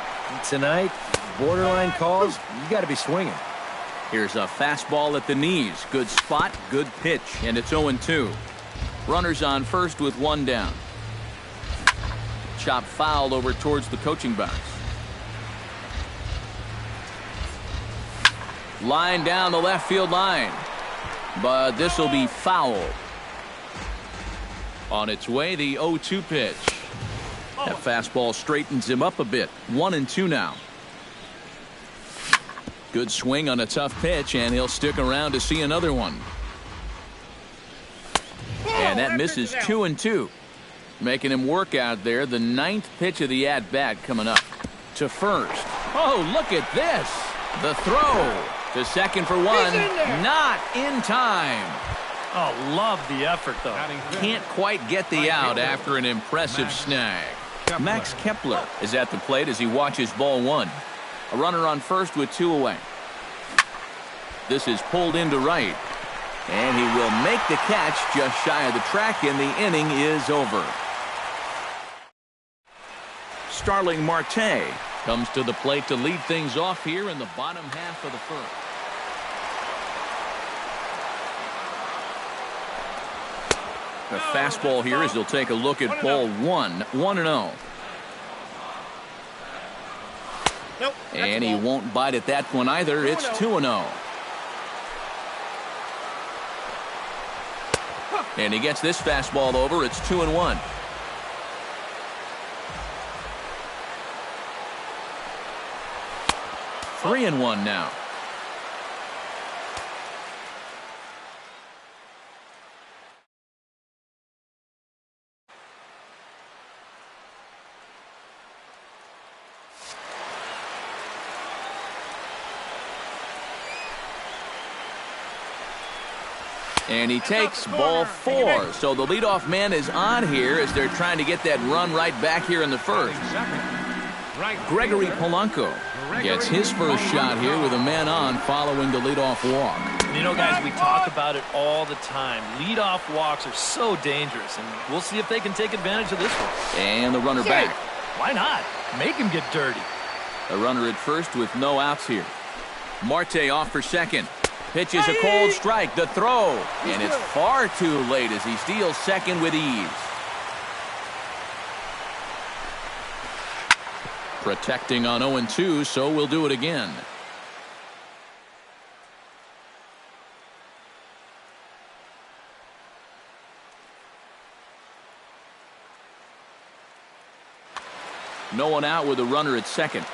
Tonight, borderline calls, you got to be swinging. Here's a fastball at the knees. Good spot, good pitch, and it's 0-2. Runners on first with one down. Chop fouled over towards the coaching box. Line down the left field line, but this will be fouled. On its way, the 0-2 pitch. That fastball straightens him up a bit. 1-2 now. Good swing on a tough pitch, and he'll stick around to see another one. And that misses 2-2. Making him work out there. The 9th pitch of the at-bat coming up. To first. Oh, look at this. The throw. To second for one. Not in time. Oh, love the effort, though. Can't quite get the out after an impressive snag. Max Kepler is at the plate as he watches ball one. A runner on first with two away. This is pulled into right. And he will make the catch just shy of the track, and the inning is over. Starling Marte comes to the plate to lead things off here in the bottom half of the first. The fastball here as he'll take a look at ball one. 1-0. And he won't bite at that one either. It's 2-0. And he gets this fastball over. It's 2-1. Three and one now. And he takes ball four. So the leadoff man is on here as they're trying to get that run right back here in the first. Gregory Polanco gets his first shot here with a man on following the leadoff walk. You know, guys, we talk about it all the time. Leadoff walks are so dangerous, and we'll see if they can take advantage of this one. And the runner back. Why not? Make him get dirty. A runner at first with no outs here. Marte off for second. Pitches a cold strike. The throw. And it's far too late as he steals second with ease. Protecting on 0-2, so we'll do it again. No one out with a runner at second.